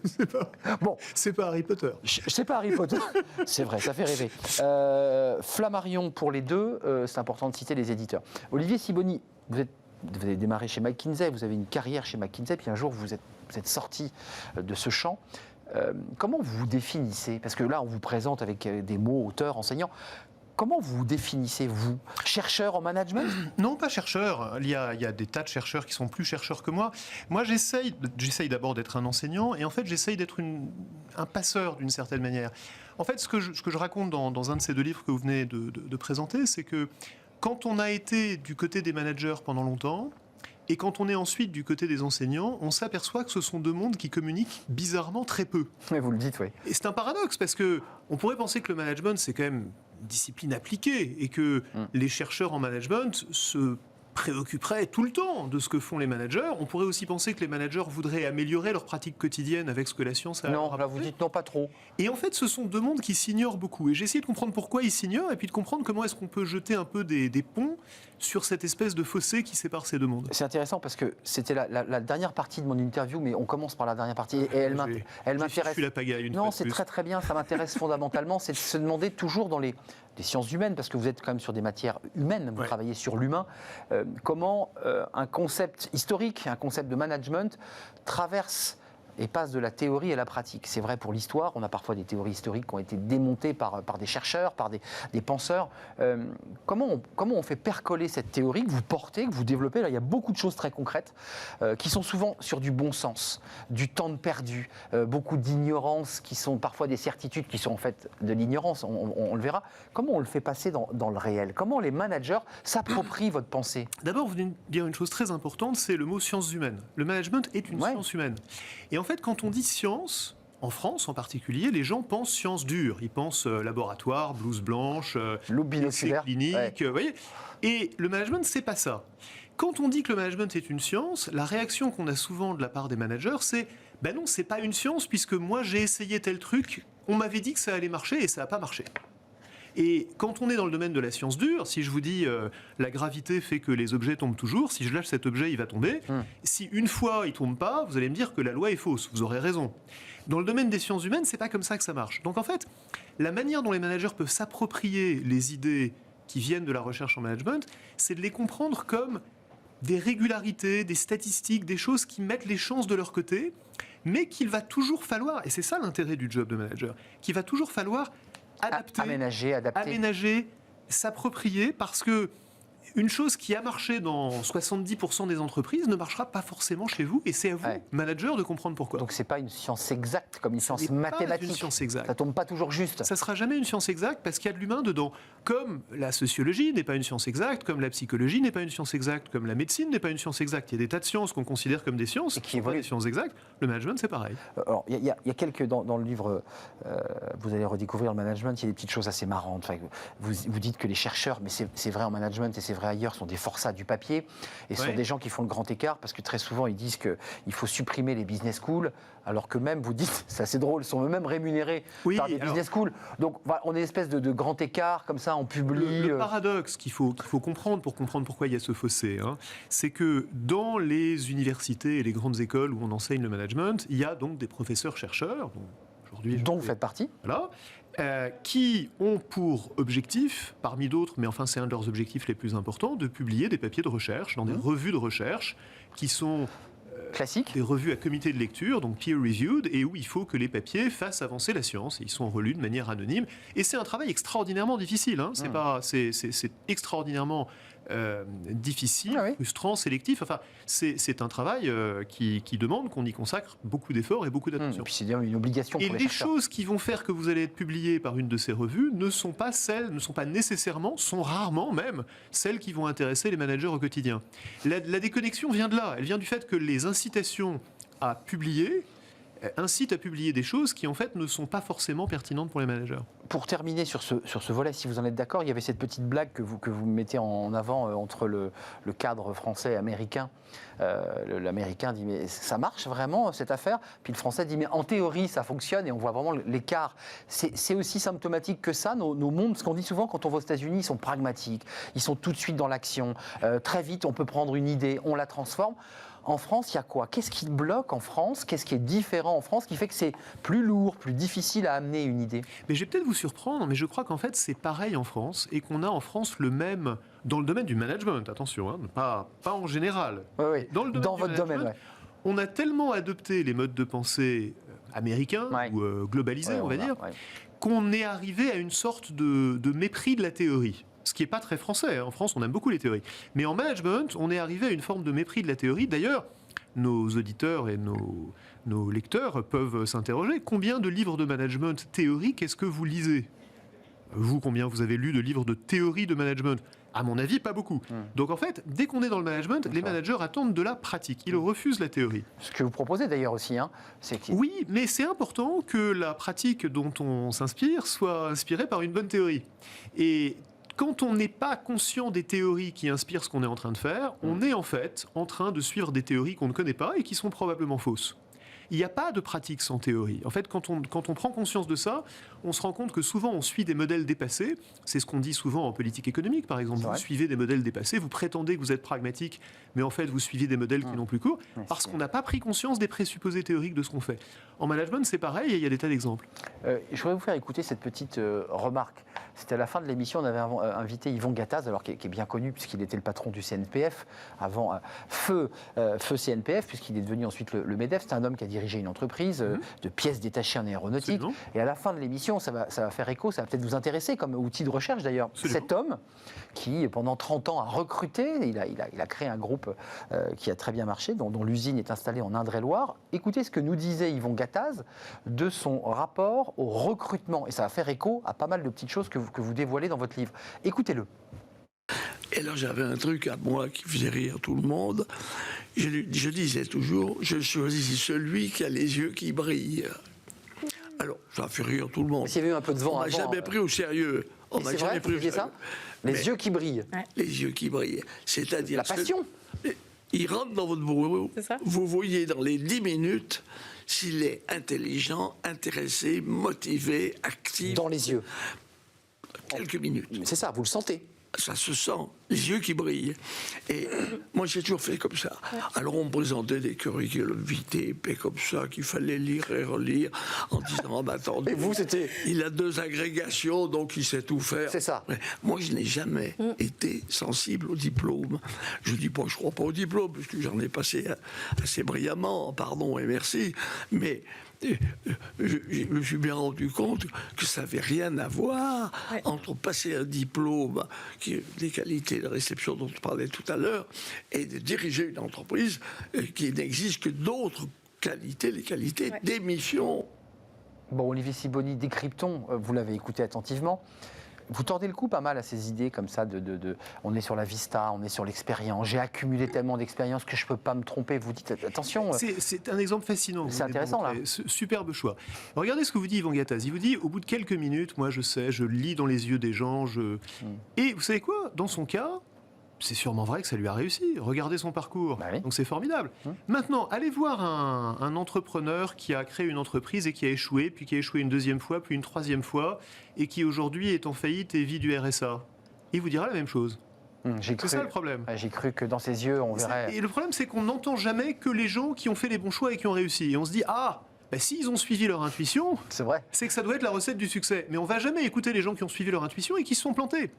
c'est pas Harry Potter. C'est pas Harry Potter, c'est vrai, ça fait rêver. Flammarion pour les deux, c'est important de citer les éditeurs. Olivier Sibony, vous avez démarré chez McKinsey, vous avez une carrière chez McKinsey, puis un jour vous êtes sorti de ce champ. Comment vous vous définissez? Parce que là, on vous présente avec des mots, auteur, enseignant. Comment vous vous définissez, vous? Chercheur en management? Non, pas chercheur. Il y a des tas de chercheurs qui sont plus chercheurs que moi. Moi, j'essaye d'abord d'être un enseignant, et en fait, j'essaye d'être un passeur d'une certaine manière. En fait, ce que je raconte dans un de ces deux livres que vous venez de présenter, c'est que quand on a été du côté des managers pendant longtemps, et quand on est ensuite du côté des enseignants, on s'aperçoit que ce sont deux mondes qui communiquent bizarrement très peu. Mais vous le dites, oui. Et c'est un paradoxe, parce qu'on pourrait penser que le management, c'est quand même une discipline appliquée, et que les chercheurs en management se préoccuperaient tout le temps de ce que font les managers. On pourrait aussi penser que les managers voudraient améliorer leur pratique quotidienne avec ce que la science a Non, là vous dites non, pas trop. Et en fait, ce sont deux mondes qui s'ignorent beaucoup. Et j'ai essayé de comprendre pourquoi ils s'ignorent, et puis de comprendre comment est-ce qu'on peut jeter un peu des ponts sur cette espèce de fossé qui sépare ces deux mondes. C'est intéressant parce que c'était la dernière partie de mon interview, mais on commence par la dernière partie, et elle m'intéresse. Je suis la pagaille une Non, fois de c'est plus. très bien, ça m'intéresse fondamentalement, c'est de se demander toujours dans les sciences humaines, parce que vous êtes quand même sur des matières humaines, vous travaillez sur l'humain, comment un concept historique, un concept de management traverse et passe de la théorie à la pratique. C'est vrai pour l'histoire, on a parfois des théories historiques qui ont été démontées par des chercheurs, par des penseurs. Comment on fait percoler cette théorie que vous portez, que vous développez? Là, il y a beaucoup de choses très concrètes qui sont souvent sur du bon sens, du temps de perdu, beaucoup d'ignorance qui sont parfois des certitudes qui sont en fait de l'ignorance, on le verra. Comment on le fait passer dans le réel? Comment les managers s'approprient votre pensée? D'abord, vous venez de dire une chose très importante, c'est le mot sciences humaines. Le management est une science humaine. Et en fait, quand on dit science, en France en particulier, les gens pensent sciences dures. Ils pensent laboratoire, blouse blanche, essai clinique, vous voyez. Et le management, c'est pas ça. Quand on dit que le management est une science, la réaction qu'on a souvent de la part des managers, c'est « ben non, c'est pas une science, puisque moi j'ai essayé tel truc, on m'avait dit que ça allait marcher et ça n'a pas marché ». Et quand on est dans le domaine de la science dure, si je vous dis la gravité fait que les objets tombent toujours, si je lâche cet objet, il va tomber. Si une fois il tombe pas, vous allez me dire que la loi est fausse. Vous aurez raison. Dans le domaine des sciences humaines, c'est pas comme ça que ça marche. Donc en fait, la manière dont les managers peuvent s'approprier les idées qui viennent de la recherche en management, c'est de les comprendre comme des régularités, des statistiques, des choses qui mettent les chances de leur côté, mais qu'il va toujours falloir, et c'est ça l'intérêt du job de manager, qu'il va toujours falloir adapter, aménager, s'approprier, parce que une chose qui a marché dans 70% des entreprises ne marchera pas forcément chez vous, et c'est à vous, manager, de comprendre pourquoi. Donc c'est pas une science exacte, comme une science mathématique. Une science exacte. Ça tombe pas toujours juste. Ça sera jamais une science exacte parce qu'il y a de l'humain dedans. Comme la sociologie n'est pas une science exacte, comme la psychologie n'est pas une science exacte, comme la médecine n'est pas une science exacte. Il y a des tas de sciences qu'on considère comme des sciences, qui sont pas des sciences exactes. Le management, c'est pareil. Alors, il y a quelques dans le livre, vous allez redécouvrir le management. Il y a des petites choses assez marrantes. Enfin, vous dites que les chercheurs, mais c'est vrai en management et c'est vrai ailleurs, sont des forçats du papier et sont des gens qui font le grand écart parce que très souvent ils disent qu'il faut supprimer les business schools alors que même, vous dites, c'est assez drôle, sont eux-mêmes rémunérés par des business schools. Donc voilà, on est une espèce de grand écart comme ça, on publie... Le paradoxe qu'il faut comprendre pour comprendre pourquoi il y a ce fossé, c'est que dans les universités et les grandes écoles où on enseigne le management, il y a donc des professeurs-chercheurs, dont vous faites partie. Voilà. Qui ont pour objectif, parmi d'autres, mais enfin c'est un de leurs objectifs les plus importants, de publier des papiers de recherche dans des revues de recherche qui sont classiques, des revues à comité de lecture, donc peer-reviewed, et où il faut que les papiers fassent avancer la science. Et ils sont relus de manière anonyme. Et c'est un travail extraordinairement difficile. C'est extraordinairement difficile, frustrant, sélectif. Enfin, c'est un travail qui demande qu'on y consacre beaucoup d'efforts et beaucoup d'attention. Et puis c'est une obligation pour les chercheurs. Et les choses qui vont faire que vous allez être publié par une de ces revues ne sont pas nécessairement, sont rarement même, celles qui vont intéresser les managers au quotidien. La déconnexion vient de là. Elle vient du fait que les incitations à publier incitent à publier des choses qui en fait ne sont pas forcément pertinentes pour les managers. Pour terminer sur ce volet, si vous en êtes d'accord, il y avait cette petite blague que vous mettez en avant entre le cadre français et américain. L'américain dit mais ça marche vraiment cette affaire, puis le français dit mais en théorie ça fonctionne, et on voit vraiment l'écart. C'est aussi symptomatique que ça, nos mondes, ce qu'on dit souvent quand on va aux États-Unis, ils sont pragmatiques, ils sont tout de suite dans l'action. Très vite on peut prendre une idée, on la transforme. En France, il y a quoi? Qu'est-ce qui bloque en France? Qu'est-ce qui est différent en France qui fait que c'est plus lourd, plus difficile à amener une idée? Mais je vais peut-être vous surprendre, mais je crois qu'en fait c'est pareil en France, et qu'on a en France le même dans le domaine du management, attention, pas en général. Oui. Dans votre domaine, on a tellement adopté les modes de pensée américains, ou globalisés, on va dire, qu'on est arrivé à une sorte de mépris de la théorie. Ce qui n'est pas très français. En France, on aime beaucoup les théories. Mais en management, on est arrivé à une forme de mépris de la théorie. D'ailleurs, nos auditeurs et nos lecteurs peuvent s'interroger. Combien de livres de management théorique est-ce que vous lisez? Vous, combien vous avez lu de livres de théorie de management? À mon avis, pas beaucoup. Donc en fait, dès qu'on est dans le management, les managers attendent de la pratique. Ils refusent la théorie. Ce que vous proposez d'ailleurs aussi. Oui, mais c'est important que la pratique dont on s'inspire soit inspirée par une bonne théorie. Et quand on n'est pas conscient des théories qui inspirent ce qu'on est en train de faire, on est en fait en train de suivre des théories qu'on ne connaît pas et qui sont probablement fausses. Il n'y a pas de pratique sans théorie. En fait, quand on prend conscience de ça, on se rend compte que souvent on suit des modèles dépassés. C'est ce qu'on dit souvent en politique économique, par exemple. Vous suivez des modèles dépassés, vous prétendez que vous êtes pragmatique, mais en fait vous suivez des modèles qui n'ont plus cours, parce qu'on n'a pas pris conscience des présupposés théoriques de ce qu'on fait. En management, c'est pareil, et il y a des tas d'exemples. Je voudrais vous faire écouter cette petite remarque. C'était à la fin de l'émission, on avait invité Yvon Gattaz, alors qui est bien connu puisqu'il était le patron du CNPF, avant feu CNPF, puisqu'il est devenu ensuite le MEDEF. C'est un homme qui a dirigé une entreprise de pièces détachées en aéronautique. Absolument. Et à la fin de l'émission, ça va faire écho, ça va peut-être vous intéresser comme outil de recherche d'ailleurs. Absolument. Cet homme qui, pendant 30 ans, a recruté, il a créé un groupe qui a très bien marché, dont l'usine est installée en Indre-et-Loire. Écoutez ce que nous disait Yvon Gattaz de son rapport au recrutement. Et ça va faire écho à pas mal de petites choses que vous dévoilez dans votre livre. Écoutez-le. Et alors j'avais un truc à moi qui faisait rire tout le monde. Je disais toujours, je choisis celui qui a les yeux qui brillent. Alors, ça fait rire tout le monde. S'il y avait eu un peu de vent on m'a jamais pris au sérieux. On m'a jamais pris au sérieux. Ça les yeux qui brillent. Les yeux qui brillent. C'est-à-dire la passion. Il rentre dans votre bureau. Vous voyez dans les 10 minutes s'il est intelligent, intéressé, motivé, actif. Dans les yeux. Quelques minutes. C'est ça, vous le sentez. ça se sent, les yeux qui brillent. Et moi, j'ai toujours fait comme ça. Alors, on me présentait des curriculum vitae, comme ça, qu'il fallait lire et relire, en disant, bah, attendez, et vous, c'était... il a 2 agrégations, donc il sait tout faire. C'est ça. Mais moi, je n'ai jamais été sensible au diplôme. Je dis pas, je crois pas au diplôme, parce que j'en ai passé assez brillamment, pardon et merci, mais... Je me suis bien rendu compte que ça n'avait rien à voir entre passer un diplôme, qui est des qualités de réception dont on parlait tout à l'heure, et de diriger une entreprise qui n'existe que d'autres qualités, les qualités d'émission. Bon, Olivier Sibony, décryptons, vous l'avez écouté attentivement. Vous tordez le cou pas mal à ces idées comme ça on est sur la vista, on est sur l'expérience, j'ai accumulé tellement d'expérience que je ne peux pas me tromper. Vous dites, attention... C'est un exemple fascinant. C'est intéressant, là. Superbe choix. Regardez ce que vous dit Yvan Gattaz. Il vous dit, au bout de quelques minutes, moi je sais, je lis dans les yeux des gens, Et vous savez quoi ? Dans son cas... c'est sûrement vrai que ça lui a réussi. Regardez son parcours. Bah oui. Donc c'est formidable. Maintenant, allez voir un entrepreneur qui a créé une entreprise et qui a échoué, puis qui a échoué une 2e fois, puis une 3e fois, et qui aujourd'hui est en faillite et vit du RSA. Il vous dira la même chose. C'est ça le problème. J'ai cru que dans ses yeux, on verrait... Et le problème, c'est qu'on n'entend jamais que les gens qui ont fait les bons choix et qui ont réussi. Et on se dit, s'ils ont suivi leur intuition, c'est vrai. C'est que ça doit être la recette du succès. Mais on ne va jamais écouter les gens qui ont suivi leur intuition et qui se sont plantés.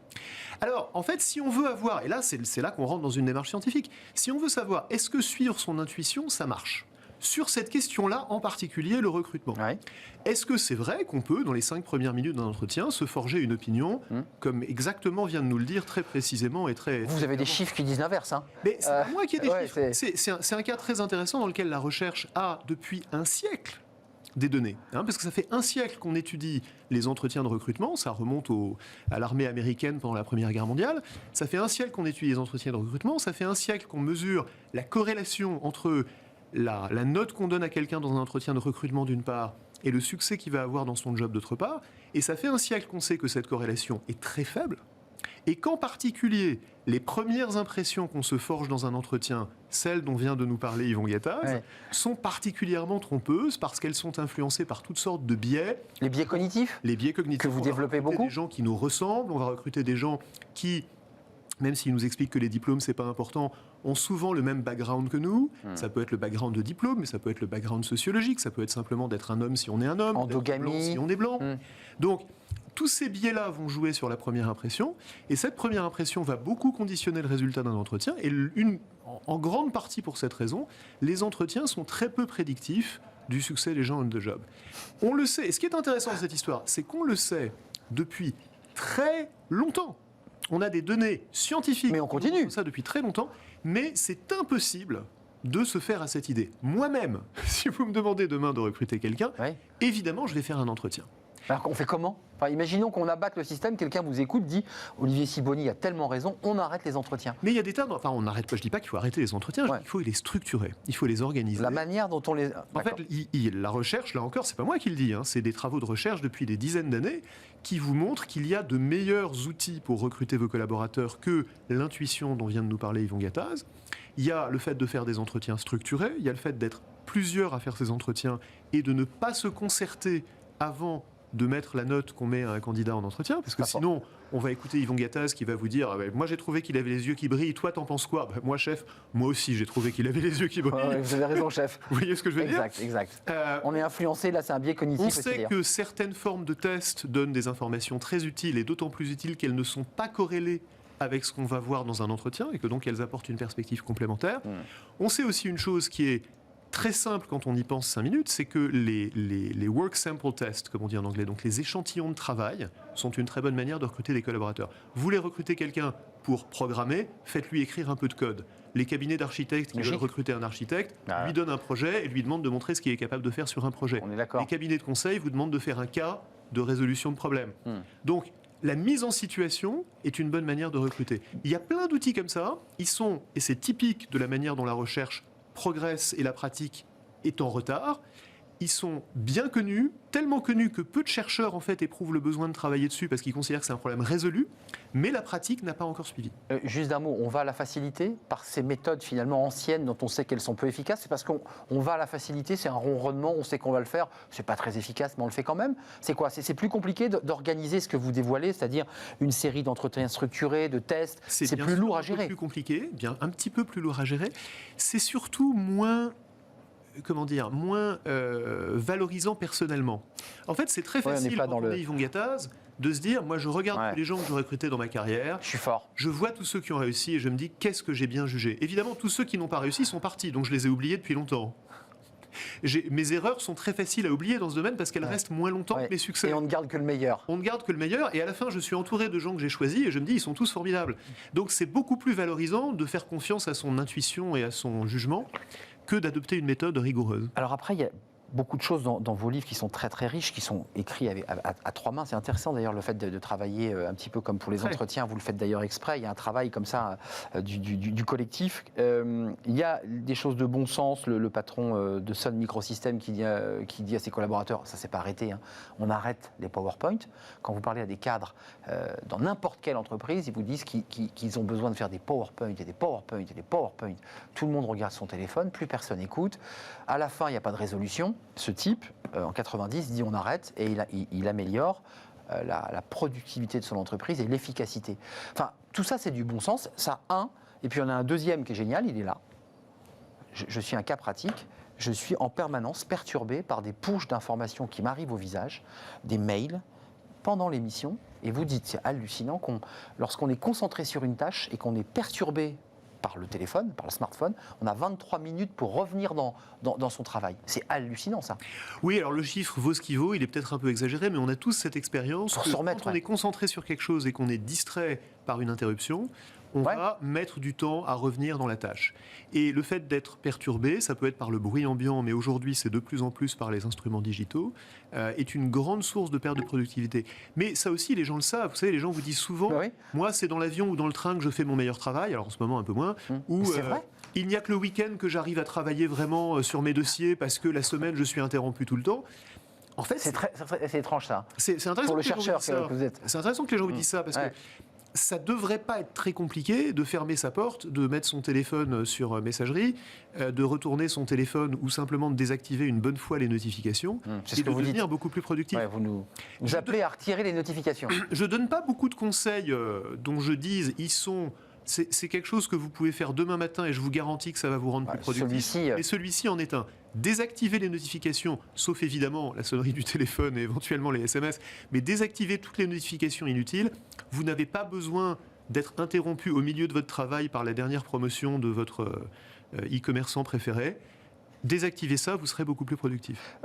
Alors, en fait, si on veut avoir, et là, c'est là qu'on rentre dans une démarche scientifique, si on veut savoir, est-ce que suivre son intuition, ça marche ? Sur cette question-là, en particulier, le recrutement. Ouais. Est-ce que c'est vrai qu'on peut, dans les 5 premières minutes d'un entretien, se forger une opinion, comme exactement vient de nous le dire très précisément et très... Vous avez des chiffres qui disent l'inverse, hein ? Mais c'est pas moi qui ai des chiffres. C'est un cas très intéressant dans lequel la recherche a, depuis un siècle, des données. Parce que ça fait un siècle qu'on étudie les entretiens de recrutement, ça remonte à l'armée américaine pendant la Première Guerre mondiale, ça fait un siècle qu'on étudie les entretiens de recrutement, ça fait un siècle qu'on mesure la corrélation entre la note qu'on donne à quelqu'un dans un entretien de recrutement d'une part et le succès qu'il va avoir dans son job d'autre part, et ça fait un siècle qu'on sait que cette corrélation est très faible, et qu'en particulier, les premières impressions qu'on se forge dans un entretien, celles dont vient de nous parler Yvan Gattaz, sont particulièrement trompeuses parce qu'elles sont influencées par toutes sortes de biais. Les biais cognitifs ? Les biais cognitifs. Que vous développez beaucoup ? Des gens qui nous ressemblent, on va recruter des gens qui, même s'ils nous expliquent que les diplômes, c'est pas important, ont souvent le même background que nous. Ça peut être le background de diplôme, mais ça peut être le background sociologique, ça peut être simplement d'être un homme si on est un homme, endogamie, d'être blanc si on est blanc. Donc, tous ces biais-là vont jouer sur la première impression, et cette première impression va beaucoup conditionner le résultat d'un entretien, et en grande partie pour cette raison, les entretiens sont très peu prédictifs du succès des gens on the job. On le sait, et ce qui est intéressant dans cette histoire, c'est qu'on le sait depuis très longtemps. On a des données scientifiques. Mais on continue. Ça depuis très longtemps, mais c'est impossible de se faire à cette idée. Moi-même, si vous me demandez demain de recruter quelqu'un, évidemment, je vais faire un entretien. Alors on fait comment ? Imaginons qu'on abatte le système, quelqu'un vous écoute, dit Olivier Sibony a tellement raison, on arrête les entretiens. Mais il y a des tas, on n'arrête pas, je ne dis pas qu'il faut arrêter les entretiens, je dis qu'il faut les structurer, il faut les organiser. La manière dont on les... En fait, la recherche, là encore, c'est pas moi qui le dis, c'est des travaux de recherche depuis des dizaines d'années qui vous montrent qu'il y a de meilleurs outils pour recruter vos collaborateurs que l'intuition dont vient de nous parler Yvan Gattaz. Il y a le fait de faire des entretiens structurés, il y a le fait d'être plusieurs à faire ces entretiens et de ne pas se concerter avant de mettre la note qu'on met à un candidat en entretien, parce que sinon, on va écouter Yvan Gattaz qui va vous dire moi j'ai trouvé qu'il avait les yeux qui brillent, toi t'en penses quoi ? Moi chef, moi aussi j'ai trouvé qu'il avait les yeux qui brillent. Vous avez raison chef. Vous voyez ce que je veux dire ? Exact. On est influencé, là c'est un biais cognitif. On sait que certaines formes de tests donnent des informations très utiles, et d'autant plus utiles qu'elles ne sont pas corrélées avec ce qu'on va voir dans un entretien, et que donc elles apportent une perspective complémentaire. On sait aussi une chose qui est très simple quand on y pense 5 minutes, c'est que les work sample tests, comme on dit en anglais, donc les échantillons de travail, sont une très bonne manière de recruter des collaborateurs. Vous voulez recruter quelqu'un pour programmer, faites-lui écrire un peu de code. Les cabinets d'architectes qui veulent recruter un architecte lui donnent un projet et lui demandent de montrer ce qu'il est capable de faire sur un projet. On est d'accord. Les cabinets de conseil vous demandent de faire un cas de résolution de problème. Donc, la mise en situation est une bonne manière de recruter. Il y a plein d'outils comme ça, et c'est typique de la manière dont la recherche progresse et la pratique est en retard. ils sont bien connus, tellement connus que peu de chercheurs en fait éprouvent le besoin de travailler dessus parce qu'ils considèrent que c'est un problème résolu, mais la pratique n'a pas encore suivi. Juste d'un mot, on va à la facilité par ces méthodes finalement anciennes dont on sait qu'elles sont peu efficaces. C'est parce qu'on va à la facilité, c'est un ronronnement, on sait qu'on va le faire, c'est pas très efficace, mais on le fait quand même. C'est quoi ? C'est plus compliqué d'organiser ce que vous dévoilez, c'est-à-dire une série d'entretiens structurés, de tests. C'est plus lourd à gérer. C'est plus compliqué, bien un petit peu plus lourd à gérer. C'est surtout moins valorisant personnellement. En fait, c'est très facile quand on est Yvon Gattaz de se dire, moi je regarde tous les gens que j'ai recrutés dans ma carrière, je suis fort. Je vois tous ceux qui ont réussi et je me dis, qu'est-ce que j'ai bien jugé. Évidemment, tous ceux qui n'ont pas réussi sont partis, donc je les ai oubliés depuis longtemps. Mes erreurs sont très faciles à oublier dans ce domaine parce qu'elles restent moins longtemps que mes succès. Et on ne garde que le meilleur. On ne garde que le meilleur et à la fin je suis entouré de gens que j'ai choisis et je me dis ils sont tous formidables. Donc c'est beaucoup plus valorisant de faire confiance à son intuition et à son jugement que d'adopter une méthode rigoureuse. Alors après, il y a beaucoup de choses dans vos livres qui sont très très riches, qui sont écrits à trois mains. C'est intéressant d'ailleurs le fait de travailler un petit peu comme pour les entretiens. Vous le faites d'ailleurs exprès. Il y a un travail comme ça du collectif. Il y a des choses de bon sens. Le patron de Sun Microsystems qui dit à ses collaborateurs, ça s'est pas arrêté, hein, on arrête les PowerPoint. Quand vous parlez à des cadres dans n'importe quelle entreprise, ils vous disent qu'ils ont besoin de faire des PowerPoint et des PowerPoint et des PowerPoint. Tout le monde regarde son téléphone, plus personne écoute. À la fin, il n'y a pas de résolution. Ce type, en 90, dit on arrête et il améliore la productivité de son entreprise et l'efficacité. Enfin, tout ça, c'est du bon sens. Ça, et puis on a un deuxième qui est génial, il est là. Je suis un cas pratique. Je suis en permanence perturbé par des pushes d'informations qui m'arrivent au visage, des mails, pendant l'émission. Et vous dites, c'est hallucinant, lorsqu'on est concentré sur une tâche et qu'on est perturbé par le téléphone, par le smartphone, on a 23 minutes pour revenir dans son travail. C'est hallucinant, ça. Oui, alors le chiffre vaut ce qu'il vaut, il est peut-être un peu exagéré, mais on a tous cette expérience que quand on est concentré sur quelque chose et qu'on est distrait par une interruption, on va mettre du temps à revenir dans la tâche. Et le fait d'être perturbé, ça peut être par le bruit ambiant, mais aujourd'hui c'est de plus en plus par les instruments digitaux, est une grande source de perte de productivité. Mais ça aussi, les gens le savent. Vous savez, les gens vous disent souvent, moi c'est dans l'avion ou dans le train que je fais mon meilleur travail, alors en ce moment un peu moins, ou il n'y a que le week-end que j'arrive à travailler vraiment sur mes dossiers parce que la semaine je suis interrompu tout le temps. En fait, c'est étrange ça. C'est intéressant pour le chercheur que vous êtes. C'est intéressant que les gens vous disent ça parce que ça ne devrait pas être très compliqué de fermer sa porte, de mettre son téléphone sur messagerie, de retourner son téléphone ou simplement de désactiver une bonne fois les notifications et de devenir beaucoup plus productif. Ouais, vous appelez à retirer les notifications. Je ne donne pas beaucoup de conseils dont je dise c'est quelque chose que vous pouvez faire demain matin et je vous garantis que ça va vous rendre plus productif. Et celui-ci en est un. Désactiver les notifications, sauf évidemment la sonnerie du téléphone et éventuellement les SMS, mais désactiver toutes les notifications inutiles. Vous n'avez pas besoin d'être interrompu au milieu de votre travail par la dernière promotion de votre e-commerçant préféré. Désactivez ça, vous serez beaucoup plus productif.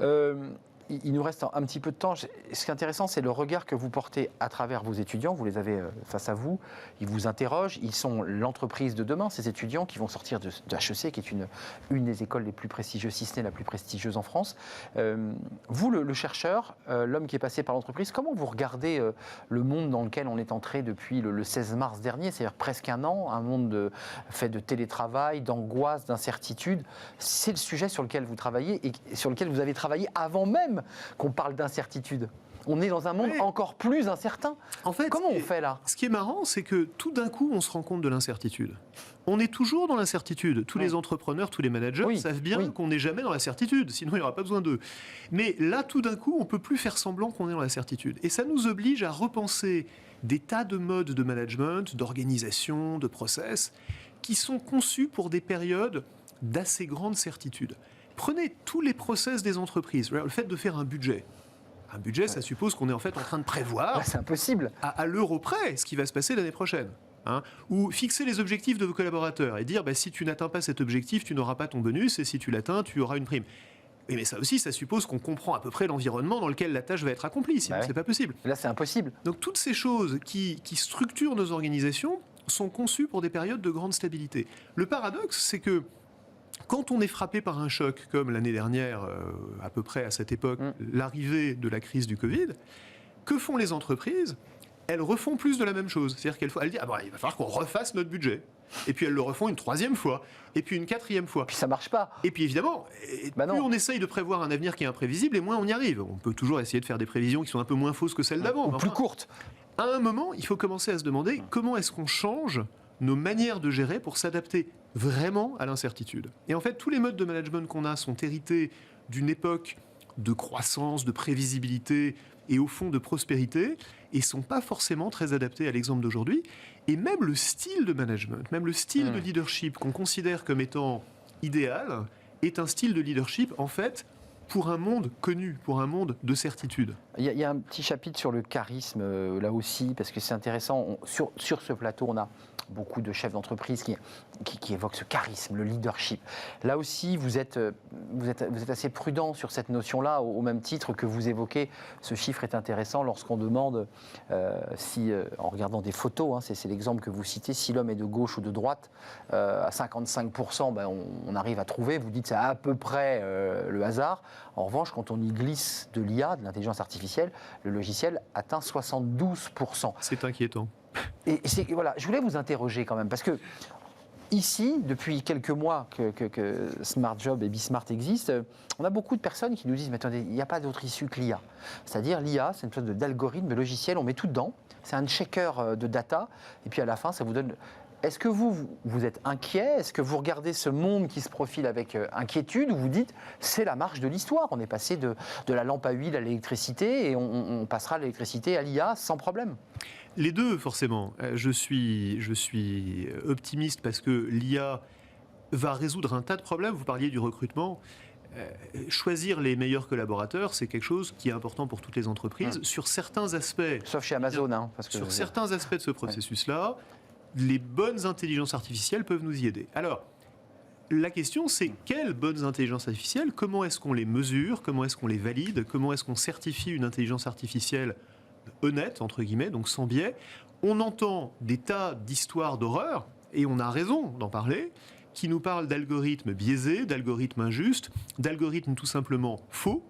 Il nous reste un petit peu de temps. Ce qui est intéressant, c'est le regard que vous portez à travers vos étudiants. Vous les avez face à vous. Ils vous interrogent. Ils sont l'entreprise de demain, ces étudiants qui vont sortir de HEC, qui est une des écoles les plus prestigieuses, si ce n'est la plus prestigieuse en France. Vous, le chercheur, l'homme qui est passé par l'entreprise, comment vous regardez le monde dans lequel on est entré depuis le 16 mars dernier, c'est-à-dire presque un an, un monde fait de télétravail, d'angoisse, d'incertitude. C'est le sujet sur lequel vous travaillez et sur lequel vous avez travaillé avant même qu'on parle d'incertitude. On est dans un monde encore plus incertain. En fait, comment on fait là ? Ce qui est marrant, c'est que tout d'un coup, on se rend compte de l'incertitude. On est toujours dans l'incertitude. Tous les entrepreneurs, tous les managers savent bien qu'on n'est jamais dans la certitude, sinon il n'y aura pas besoin d'eux. Mais là, tout d'un coup, on ne peut plus faire semblant qu'on est dans la certitude. Et ça nous oblige à repenser des tas de modes de management, d'organisation, de process, qui sont conçus pour des périodes d'assez grande certitude. Prenez tous les process des entreprises. Le fait de faire un budget. Un budget, ça suppose qu'on est en fait en train de prévoir c'est impossible. À l'euro près ce qui va se passer l'année prochaine. Ou fixer les objectifs de vos collaborateurs et dire si tu n'atteins pas cet objectif, tu n'auras pas ton bonus et si tu l'atteins, tu auras une prime. Mais ça aussi, ça suppose qu'on comprend à peu près l'environnement dans lequel la tâche va être accomplie, sinon c'est pas possible. Là, c'est impossible. Donc toutes ces choses qui structurent nos organisations sont conçues pour des périodes de grande stabilité. Le paradoxe, c'est que quand on est frappé par un choc, comme l'année dernière, à peu près à cette époque, l'arrivée de la crise du Covid, que font les entreprises ? elles refont plus de la même chose. C'est-à-dire qu'elles disent il va falloir qu'on refasse notre budget. Et puis elles le refont une 3e fois, et puis une 4e fois. Puis ça marche pas. Et puis évidemment, plus on essaye de prévoir un avenir qui est imprévisible, et moins on y arrive. On peut toujours essayer de faire des prévisions qui sont un peu moins fausses que celles d'avant. Ou plus courtes. À un moment, il faut commencer à se demander comment est-ce qu'on change nos manières de gérer pour s'adapter vraiment à l'incertitude. Et en fait, tous les modes de management qu'on a sont hérités d'une époque de croissance, de prévisibilité et au fond de prospérité, et sont pas forcément très adaptés à l'exemple d'aujourd'hui. Et même le style de management, même le style de leadership qu'on considère comme étant idéal, est un style de leadership, en fait, pour un monde connu, pour un monde de certitude. Il y a un petit chapitre sur le charisme, là aussi, parce que c'est intéressant. Sur ce plateau, on a beaucoup de chefs d'entreprise qui évoquent ce charisme, le leadership. Là aussi, vous êtes assez prudent sur cette notion-là, au même titre que vous évoquez. Ce chiffre est intéressant lorsqu'on demande si, en regardant des photos, c'est l'exemple que vous citez, si l'homme est de gauche ou de droite, à 55%, on arrive à trouver. Vous dites c'est à peu près le hasard. En revanche, quand on y glisse de l'IA, de l'intelligence artificielle, le logiciel atteint 72%. C'est inquiétant. Et voilà, je voulais vous interroger quand même, parce que ici, depuis quelques mois que Smart Job et Bismart existent, on a beaucoup de personnes qui nous disent « Mais attendez, il n'y a pas d'autre issue que l'IA ». C'est-à-dire l'IA, c'est une sorte d'algorithme, de logiciel, on met tout dedans, c'est un checker de data, et puis à la fin, ça vous donne... Est-ce que vous êtes inquiet? Est-ce que vous regardez ce monde qui se profile avec inquiétude, ou vous dites c'est la marche de l'histoire? On est passé de la lampe à huile à l'électricité et on passera à l'électricité à l'IA sans problème. Les deux, forcément. Je suis optimiste parce que l'IA va résoudre un tas de problèmes. Vous parliez du recrutement. Choisir les meilleurs collaborateurs, c'est quelque chose qui est important pour toutes les entreprises. Sur certains aspects... Sauf chez Amazon. Sur certains aspects de ce processus-là, les bonnes intelligences artificielles peuvent nous y aider. Alors, la question, c'est quelles bonnes intelligences artificielles? Comment est-ce qu'on les mesure? Comment est-ce qu'on les valide? Comment est-ce qu'on certifie une intelligence artificielle honnête, entre guillemets, donc sans biais? On entend des tas d'histoires d'horreur, et on a raison d'en parler, qui nous parlent d'algorithmes biaisés, d'algorithmes injustes, d'algorithmes tout simplement faux.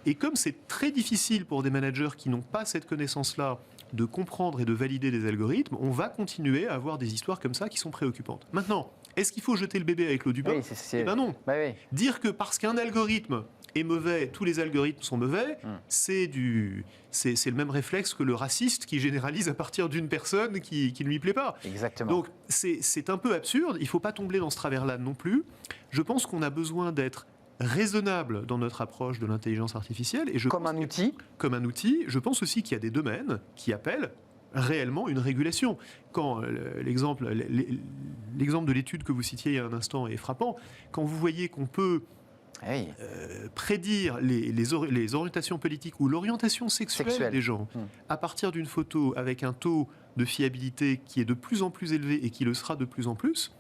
Et comme c'est très difficile pour des managers qui n'ont pas cette connaissance-là de comprendre et de valider des algorithmes, on va continuer à avoir des histoires comme ça qui sont préoccupantes. Maintenant, est-ce qu'il faut jeter le bébé avec l'eau du bain? Eh ben non. Oui. Dire que parce qu'un algorithme est mauvais, tous les algorithmes sont mauvais, c'est le même réflexe que le raciste qui généralise à partir d'une personne qui ne lui plaît pas. Exactement. Donc c'est un peu absurde, il ne faut pas tomber dans ce travers-là non plus. Je pense qu'on a besoin d'être raisonnable dans notre approche de l'intelligence artificielle. Et comme un outil. Comme un outil. Je pense aussi qu'il y a des domaines qui appellent réellement une régulation. Quand l'exemple de l'étude que vous citiez il y a un instant est frappant, quand vous voyez qu'on peut prédire les orientations politiques ou l'orientation sexuelle des gens à partir d'une photo avec un taux de fiabilité qui est de plus en plus élevé et qui le sera de plus en plus,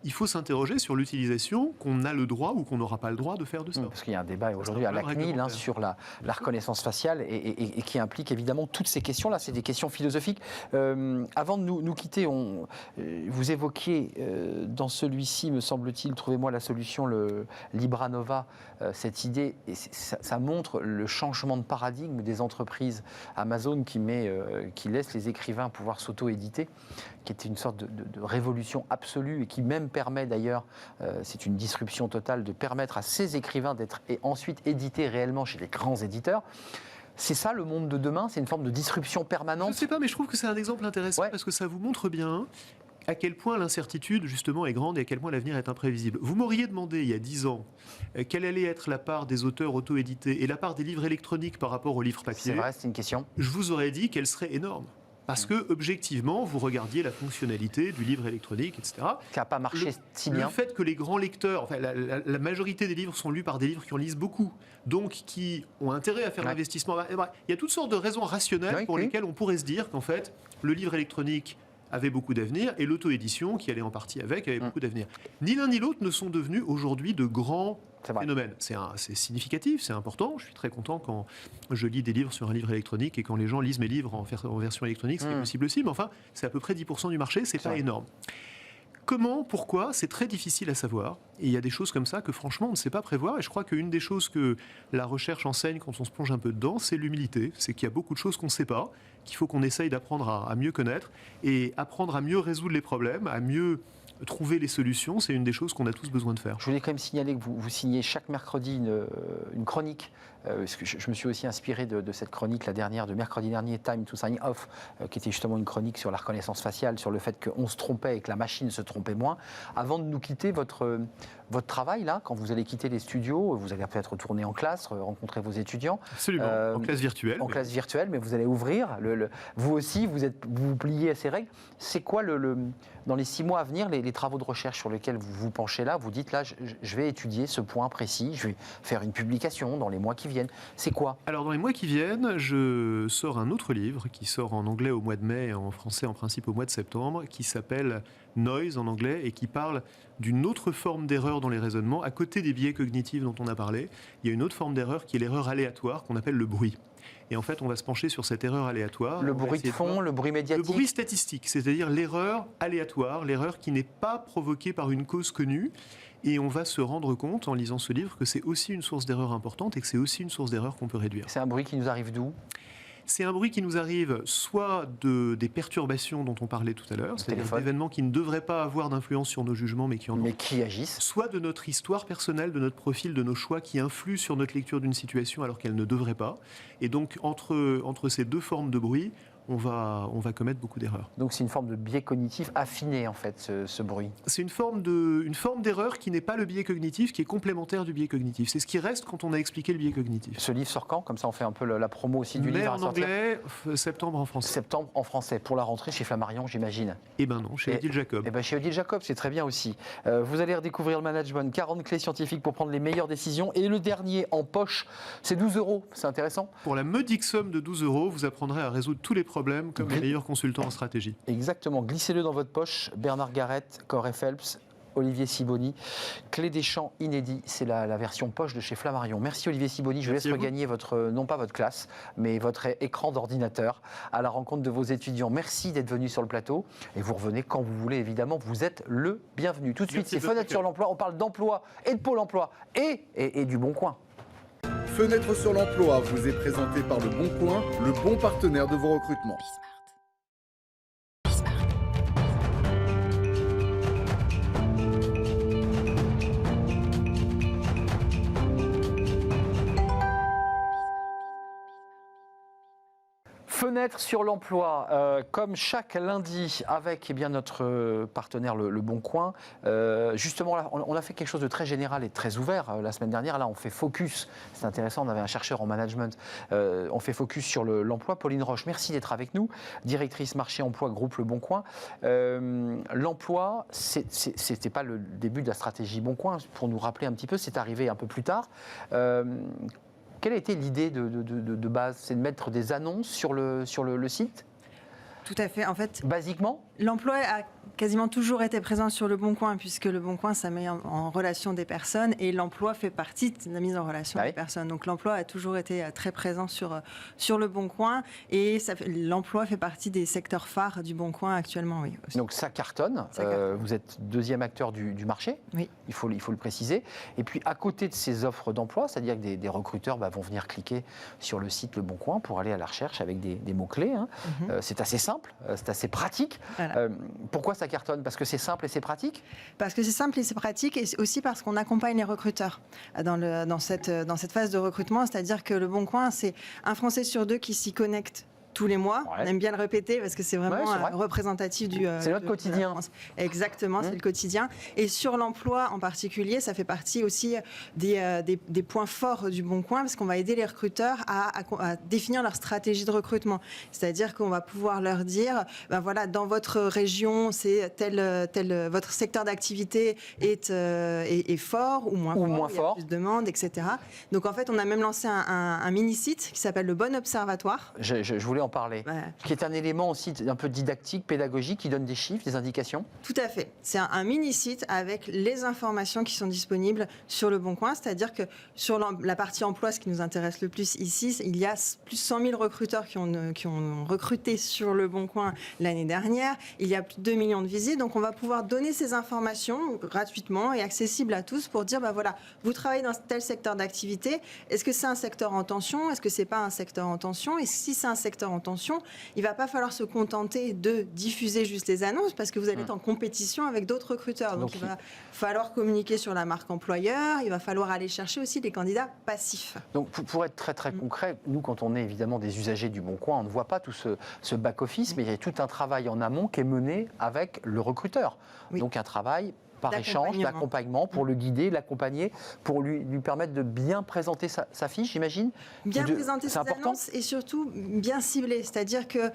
il faut s'interroger sur l'utilisation qu'on a le droit ou qu'on n'aura pas le droit de faire de ça. Parce qu'il y a un débat aujourd'hui à la CNIL sur la reconnaissance faciale et qui implique évidemment toutes ces questions-là. C'est des questions philosophiques. Avant de nous quitter, vous évoquiez dans celui-ci, me semble-t-il, trouvez-moi la solution, le Libra Nova, cette idée, et ça montre le changement de paradigme des entreprises. Amazon qui laisse les écrivains pouvoir s'auto-éditer, qui était une sorte de révolution absolue et qui même permet d'ailleurs, c'est une disruption totale, de permettre à ces écrivains d'être ensuite édités réellement chez les grands éditeurs. C'est ça le monde de demain? C'est une forme de disruption permanente? Je ne sais pas, mais je trouve que c'est un exemple intéressant parce que ça vous montre bien à quel point l'incertitude, justement, est grande et à quel point l'avenir est imprévisible. Vous m'auriez demandé, il y a 10 ans, quelle allait être la part des auteurs auto-édités et la part des livres électroniques par rapport aux livres papier. C'est vrai, c'est une question. Je vous aurais dit qu'elle serait énorme. Parce que, objectivement, vous regardiez la fonctionnalité du livre électronique, etc. Ça n'a pas marché si bien. Le fait que les grands lecteurs, enfin, la majorité des livres sont lus par des livres qui en lisent beaucoup, donc qui ont intérêt à faire l'investissement. Il y a toutes sortes de raisons rationnelles pour lesquelles on pourrait se dire qu'en fait, le livre électronique avait beaucoup d'avenir et l'auto-édition, qui allait en partie avec, avait beaucoup d'avenir. Ni l'un ni l'autre ne sont devenus aujourd'hui de grands phénomènes. C'est significatif, c'est important. Je suis très content quand je lis des livres sur un livre électronique et quand les gens lisent mes livres en version électronique, ce qui est possible aussi. Mais enfin, c'est à peu près 10% du marché, c'est pas énorme. Comment, pourquoi, c'est très difficile à savoir. Et il y a des choses comme ça que franchement on ne sait pas prévoir. Et je crois qu'une des choses que la recherche enseigne quand on se plonge un peu dedans, c'est l'humilité. C'est qu'il y a beaucoup de choses qu'on ne sait pas, qu'il faut qu'on essaye d'apprendre à mieux connaître et apprendre à mieux résoudre les problèmes, à mieux trouver les solutions. C'est une des choses qu'on a tous besoin de faire. Je voulais quand même signaler que vous signez chaque mercredi une chronique. Parce que je me suis aussi inspiré de cette chronique, la dernière, de mercredi dernier, Time to Sign Off, qui était justement une chronique sur la reconnaissance faciale, sur le fait qu'on se trompait et que la machine se trompait moins. Avant de nous quitter, votre travail, là, quand vous allez quitter les studios, vous allez peut-être retourner en classe, rencontrer vos étudiants. Absolument, en classe virtuelle. En classe virtuelle, mais vous allez ouvrir. Vous aussi, vous vous pliez à ces règles. C'est quoi, dans les 6 mois à venir, les travaux de recherche sur lesquels vous vous penchez là? Vous dites, là, je vais étudier ce point précis, je vais faire une publication dans les mois qui viennent. C'est quoi? Alors, dans les mois qui viennent, je sors un autre livre qui sort en anglais au mois de mai et en français en principe au mois de septembre, qui s'appelle Noise en anglais et qui parle d'une autre forme d'erreur dans les raisonnements. À côté des biais cognitifs dont on a parlé, il y a une autre forme d'erreur qui est l'erreur aléatoire qu'on appelle le bruit. Et en fait, on va se pencher sur cette erreur aléatoire. Le bruit de fond, le bruit médiatique. Le bruit statistique, c'est-à-dire l'erreur aléatoire, l'erreur qui n'est pas provoquée par une cause connue. Et on va se rendre compte, en lisant ce livre, que c'est aussi une source d'erreur importante et que c'est aussi une source d'erreur qu'on peut réduire. C'est un bruit qui nous arrive d'où? C'est un bruit qui nous arrive soit des perturbations dont on parlait tout à l'heure, c'est-à-dire d'événements qui ne devraient pas avoir d'influence sur nos jugements mais qui en ont. Mais qui agissent. Soit de notre histoire personnelle, de notre profil, de nos choix qui influent sur notre lecture d'une situation alors qu'elle ne devrait pas. Et donc entre ces deux formes de bruit, on va commettre beaucoup d'erreurs. Donc c'est une forme de biais cognitif affiné en fait, ce bruit. C'est une forme d'erreur qui n'est pas le biais cognitif, qui est complémentaire du biais cognitif. C'est ce qui reste quand on a expliqué le biais cognitif. Ce livre sort quand? Comme ça on fait un peu la promo aussi du livre. Mai en anglais, septembre en français. Septembre en français, pour la rentrée chez Flammarion j'imagine. Eh ben non, chez Odile Jacob. Eh ben chez Odile Jacob, c'est très bien aussi. Vous allez redécouvrir le management, 40 clés scientifiques pour prendre les meilleures décisions. Et le dernier en poche, c'est 12 €, c'est intéressant. Pour la modique somme de 12 €, vous apprendrez à résoudre tous les problèmes comme les meilleurs consultants en stratégie. Exactement, glissez-le dans votre poche. Bernard Garrett, Corey Phelps, Olivier Sibony, Clé des champs inédits, c'est la version poche de chez Flammarion. Merci Olivier Sibony, je vous laisse regagner non pas votre classe, mais votre écran d'ordinateur à la rencontre de vos étudiants. Merci d'être venu sur le plateau et vous revenez quand vous voulez évidemment, vous êtes le bienvenu. Tout de suite, c'est Fenêtre sur l'emploi, on parle d'emploi et de Pôle emploi et du Bon Coin. Fenêtre sur l'emploi vous est présenté par le Bon Coin, le bon partenaire de vos recrutements. Fenêtre sur l'emploi, comme chaque lundi avec notre partenaire le Bon Coin. Justement, là, on a fait quelque chose de très général et très ouvert la semaine dernière. Là, on fait focus. C'est intéressant, on avait un chercheur en management. On fait focus sur l'emploi. Pauline Roche, merci d'être avec nous. Directrice marché emploi groupe Le Bon Coin. L'emploi, c'était pas le début de la stratégie Bon Coin. Pour nous rappeler un petit peu, c'est arrivé un peu plus tard. Quelle a été l'idée de base? C'est de mettre des annonces sur le site? Tout à fait. En fait, basiquement, l'emploi a quasiment toujours été présent sur Le Bon Coin, puisque Le Bon Coin, ça met en relation des personnes, et l'emploi fait partie de la mise en relation des personnes. Donc l'emploi a toujours été très présent sur Le Bon Coin, et l'emploi fait partie des secteurs phares du Bon Coin actuellement, oui. Aussi. Donc ça cartonne. Vous êtes deuxième acteur du marché, oui. Il faut le préciser. Et puis à côté de ces offres d'emploi, c'est-à-dire que des recruteurs vont venir cliquer sur le site Le Bon Coin pour aller à la recherche avec des mots-clés. Hein. C'est assez simple, c'est assez pratique. Voilà. Pourquoi ça cartonne? Parce que c'est simple et c'est pratique? Parce que c'est simple et c'est pratique, et aussi parce qu'on accompagne les recruteurs dans cette phase de recrutement. C'est-à-dire que Le Bon Coin, c'est un Français sur 2 qui s'y connecte tous les mois. Ouais. On aime bien le répéter parce que c'est vraiment représentatif du... c'est notre quotidien. Exactement, c'est le quotidien. Et sur l'emploi en particulier, ça fait partie aussi des points forts du Bon Coin, parce qu'on va aider les recruteurs à définir leur stratégie de recrutement. C'est-à-dire qu'on va pouvoir leur dire, ben voilà, dans votre région, c'est votre secteur d'activité est fort ou moins fort. Il y a plus de demandes, etc. Donc en fait, on a même lancé un mini-site qui s'appelle le Bon Observatoire. Je voulais en parler. Qui est un élément aussi un peu didactique, pédagogique, qui donne des chiffres, des indications. Tout à fait. C'est un mini-site avec les informations qui sont disponibles sur Le Bon Coin. C'est-à-dire que sur la partie emploi, ce qui nous intéresse le plus ici, il y a plus de 100 000 recruteurs qui ont recruté sur Le Bon Coin l'année dernière. Il y a plus de 2 millions de visites. Donc, on va pouvoir donner ces informations gratuitement et accessibles à tous pour dire, voilà, vous travaillez dans tel secteur d'activité. Est-ce que c'est un secteur en tension? Est-ce que c'est pas un secteur en tension? Et si c'est un secteur en tension, il va pas falloir se contenter de diffuser juste les annonces parce que vous allez être en compétition avec d'autres recruteurs. Donc, il va falloir communiquer sur la marque employeur. Il va falloir aller chercher aussi des candidats passifs. Donc, pour être très, très concret, nous, quand on est évidemment des usagers du Bon Coin, on ne voit pas tout ce back-office, mais il y a tout un travail en amont qui est mené avec le recruteur. Donc, un travail par échange, d'accompagnement pour le guider, l'accompagner, pour lui permettre de bien présenter sa fiche, j'imagine. Bien présenter ses annonces et surtout bien cibler. C'est-à-dire que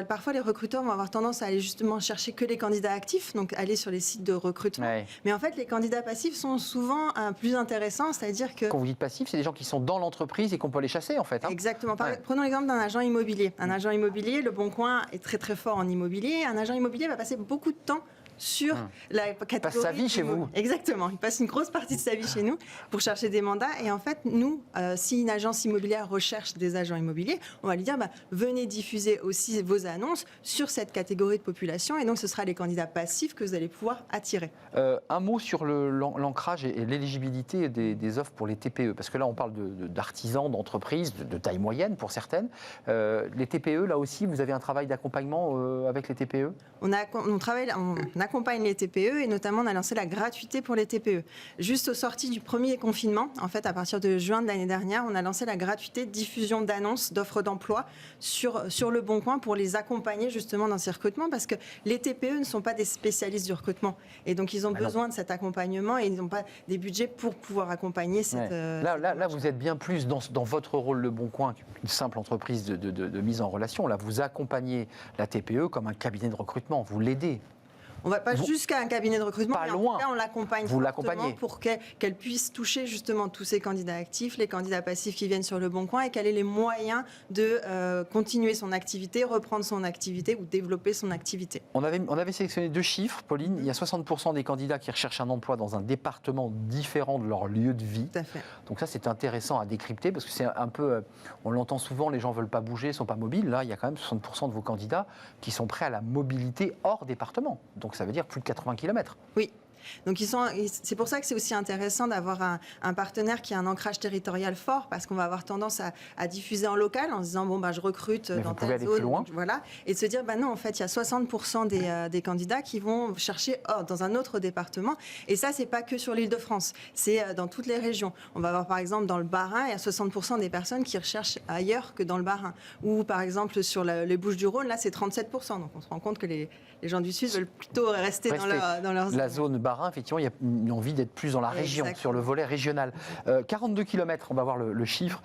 parfois les recruteurs vont avoir tendance à aller justement chercher que les candidats actifs, donc aller sur les sites de recrutement. Ouais. Mais en fait, les candidats passifs sont souvent plus intéressants, c'est-à-dire que... Quand vous dites passifs, c'est des gens qui sont dans l'entreprise et qu'on peut les chasser en fait. Exactement. Prenons l'exemple d'un agent immobilier. Un agent immobilier, Le Bon Coin est très très fort en immobilier. Un agent immobilier va passer beaucoup de temps sur la catégorie. Il passe sa vie chez vous. Exactement. Il passe une grosse partie de sa vie chez nous pour chercher des mandats. Et en fait, nous, si une agence immobilière recherche des agents immobiliers, on va lui dire venez diffuser aussi vos annonces sur cette catégorie de population. Et donc, ce sera les candidats passifs que vous allez pouvoir attirer. Un mot sur l'ancrage et l'éligibilité des offres pour les TPE. Parce que là, on parle d'artisans, d'entreprises, de taille moyenne pour certaines. Les TPE, là aussi, vous avez un travail d'accompagnement avec les TPE? On accompagne les TPE et notamment on a lancé la gratuité pour les TPE. Juste aux sorties du premier confinement, en fait à partir de juin de l'année dernière, on a lancé la gratuité de diffusion d'annonces, d'offres d'emploi sur Le Bon Coin pour les accompagner justement dans ces recrutements parce que les TPE ne sont pas des spécialistes du recrutement et donc ils ont besoin de cet accompagnement et ils n'ont pas des budgets pour pouvoir accompagner cette... Là, vous êtes bien plus dans votre rôle Le Bon Coin, une simple entreprise de mise en relation. Là, vous accompagnez la TPE comme un cabinet de recrutement, vous l'aidez. On ne va pas jusqu'à un cabinet de recrutement, pas mais loin. En tout cas, on l'accompagne Vous l'accompagnez pour qu'elle puisse toucher justement tous ces candidats actifs, les candidats passifs qui viennent sur Le Bon Coin et qu'elle ait les moyens de continuer son activité, reprendre son activité ou développer son activité. On avait sélectionné 2 chiffres, Pauline. Il y a 60% des candidats qui recherchent un emploi dans un département différent de leur lieu de vie. Tout à fait. Donc ça, c'est intéressant à décrypter parce que c'est un peu... on l'entend souvent, les gens ne veulent pas bouger, ne sont pas mobiles. Là, il y a quand même 60% de vos candidats qui sont prêts à la mobilité hors département. Donc ça veut dire plus de 80 km. Oui. Donc c'est pour ça que c'est aussi intéressant d'avoir un partenaire qui a un ancrage territorial fort parce qu'on va avoir tendance à diffuser en local en se disant je recrute dans telle zone, loin. Voilà, et de se dire non, en fait il y a 60% des candidats qui vont chercher dans un autre département et ça c'est pas que sur l'Île-de-France, c'est dans toutes les régions. On va avoir par exemple dans le Bas-Rhin, il y a 60% des personnes qui recherchent ailleurs que dans le Bas-Rhin, ou par exemple sur les Bouches-du-Rhône, là c'est 37%, donc on se rend compte que les gens du Sud veulent plutôt rester dans leur zone. La zone Bas-Rhin, effectivement, il y a une envie d'être plus dans la région, sur le volet régional. 42 km, on va voir le chiffre,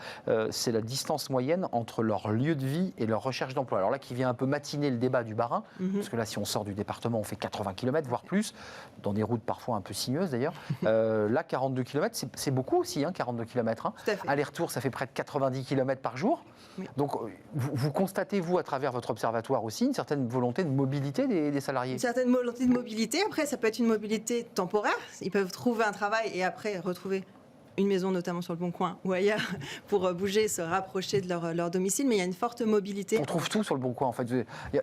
c'est la distance moyenne entre leur lieu de vie et leur recherche d'emploi. Alors là, qui vient un peu matiner le débat du Bas-Rhin, parce que là, si on sort du département, on fait 80 km, voire plus, dans des routes parfois un peu sinueuses d'ailleurs. Là, 42 km, c'est beaucoup aussi, 42 km. Hein. Aller-retour, ça fait près de 90 km par jour. Oui. Donc, vous constatez, vous, à travers votre observatoire aussi, une certaine volonté de mobilité des salariés? Une certaine volonté de mobilité. Après, ça peut être une mobilité temporaire. Ils peuvent trouver un travail et après retrouver une maison, notamment sur Le Bon Coin ou ailleurs, pour bouger, se rapprocher de leur domicile. Mais il y a une forte mobilité. On trouve tout sur Le Bon Coin, en fait.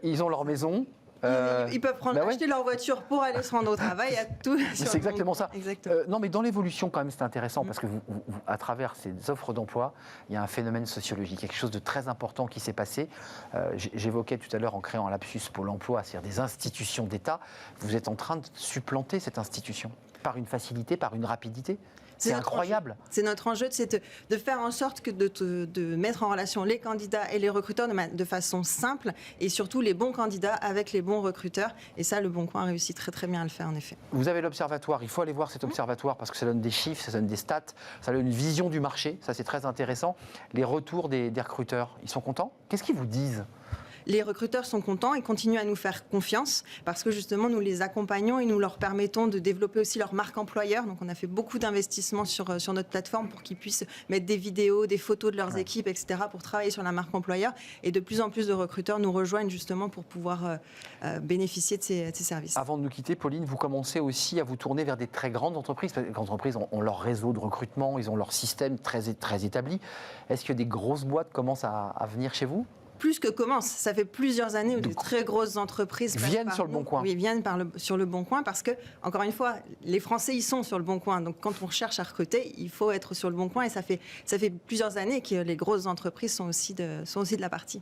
Ils ont leur maison. Ils peuvent acheter leur voiture pour aller se rendre au travail. C'est exactement ça. Exactement. Non, mais dans l'évolution, quand même, c'est intéressant parce que à travers ces offres d'emploi, il y a un phénomène sociologique, quelque chose de très important qui s'est passé. J'évoquais tout à l'heure en créant un lapsus Pôle emploi, c'est-à-dire des institutions d'État. Vous êtes en train de supplanter cette institution par une facilité, par une rapidité. C'est incroyable. C'est notre enjeu, c'est de faire en sorte que de mettre en relation les candidats et les recruteurs de façon simple et surtout les bons candidats avec les bons recruteurs. Et ça, Le Bon Coin réussit très très bien à le faire en effet. Vous avez l'observatoire, il faut aller voir cet observatoire parce que ça donne des chiffres, ça donne des stats, ça donne une vision du marché, ça c'est très intéressant. Les retours des recruteurs, ils sont contents? Qu'est-ce qu'ils vous disent? les recruteurs sont contents et continuent à nous faire confiance parce que justement, nous les accompagnons et nous leur permettons de développer aussi leur marque employeur. Donc, on a fait beaucoup d'investissements sur notre plateforme pour qu'ils puissent mettre des vidéos, des photos de leurs équipes, etc. pour travailler sur la marque employeur. Et de plus en plus de recruteurs nous rejoignent justement pour pouvoir bénéficier de ces services. Avant de nous quitter, Pauline, vous commencez aussi à vous tourner vers des très grandes entreprises. Les entreprises ont leur réseau de recrutement, ils ont leur système très établi. Est-ce que des grosses boîtes commencent à venir chez vous ? Plus que commence, ça fait plusieurs années où de très grosses entreprises viennent sur le Bon Coin. Oui, viennent sur le Bon Coin parce que, encore une fois, les Français, ils sont sur le Bon Coin. Donc, quand on cherche à recruter, il faut être sur le Bon Coin. Et ça fait plusieurs années que les grosses entreprises sont aussi de la partie.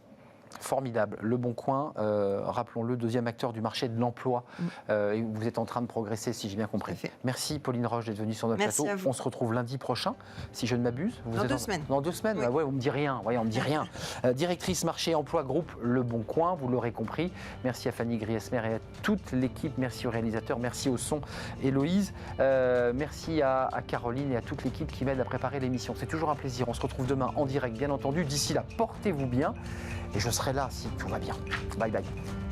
Formidable. Le Bon Coin, rappelons-le, deuxième acteur du marché de l'emploi. Et vous êtes en train de progresser, si j'ai bien compris. Merci Pauline Roche d'être venue sur notre plateau. On se retrouve lundi prochain, si je ne m'abuse. Dans 2 semaines. Dans 2 semaines, oui. On me dit rien. On me dit rien. Directrice marché emploi groupe Le Bon Coin, vous l'aurez compris. Merci à Fanny Griesmer et à toute l'équipe. Merci aux réalisateurs. Merci au son, Héloïse. Merci à Caroline et à toute l'équipe qui m'aide à préparer l'émission. C'est toujours un plaisir. On se retrouve demain en direct, bien entendu. D'ici là, portez-vous bien. Et je serai là si tout va bien. Bye bye.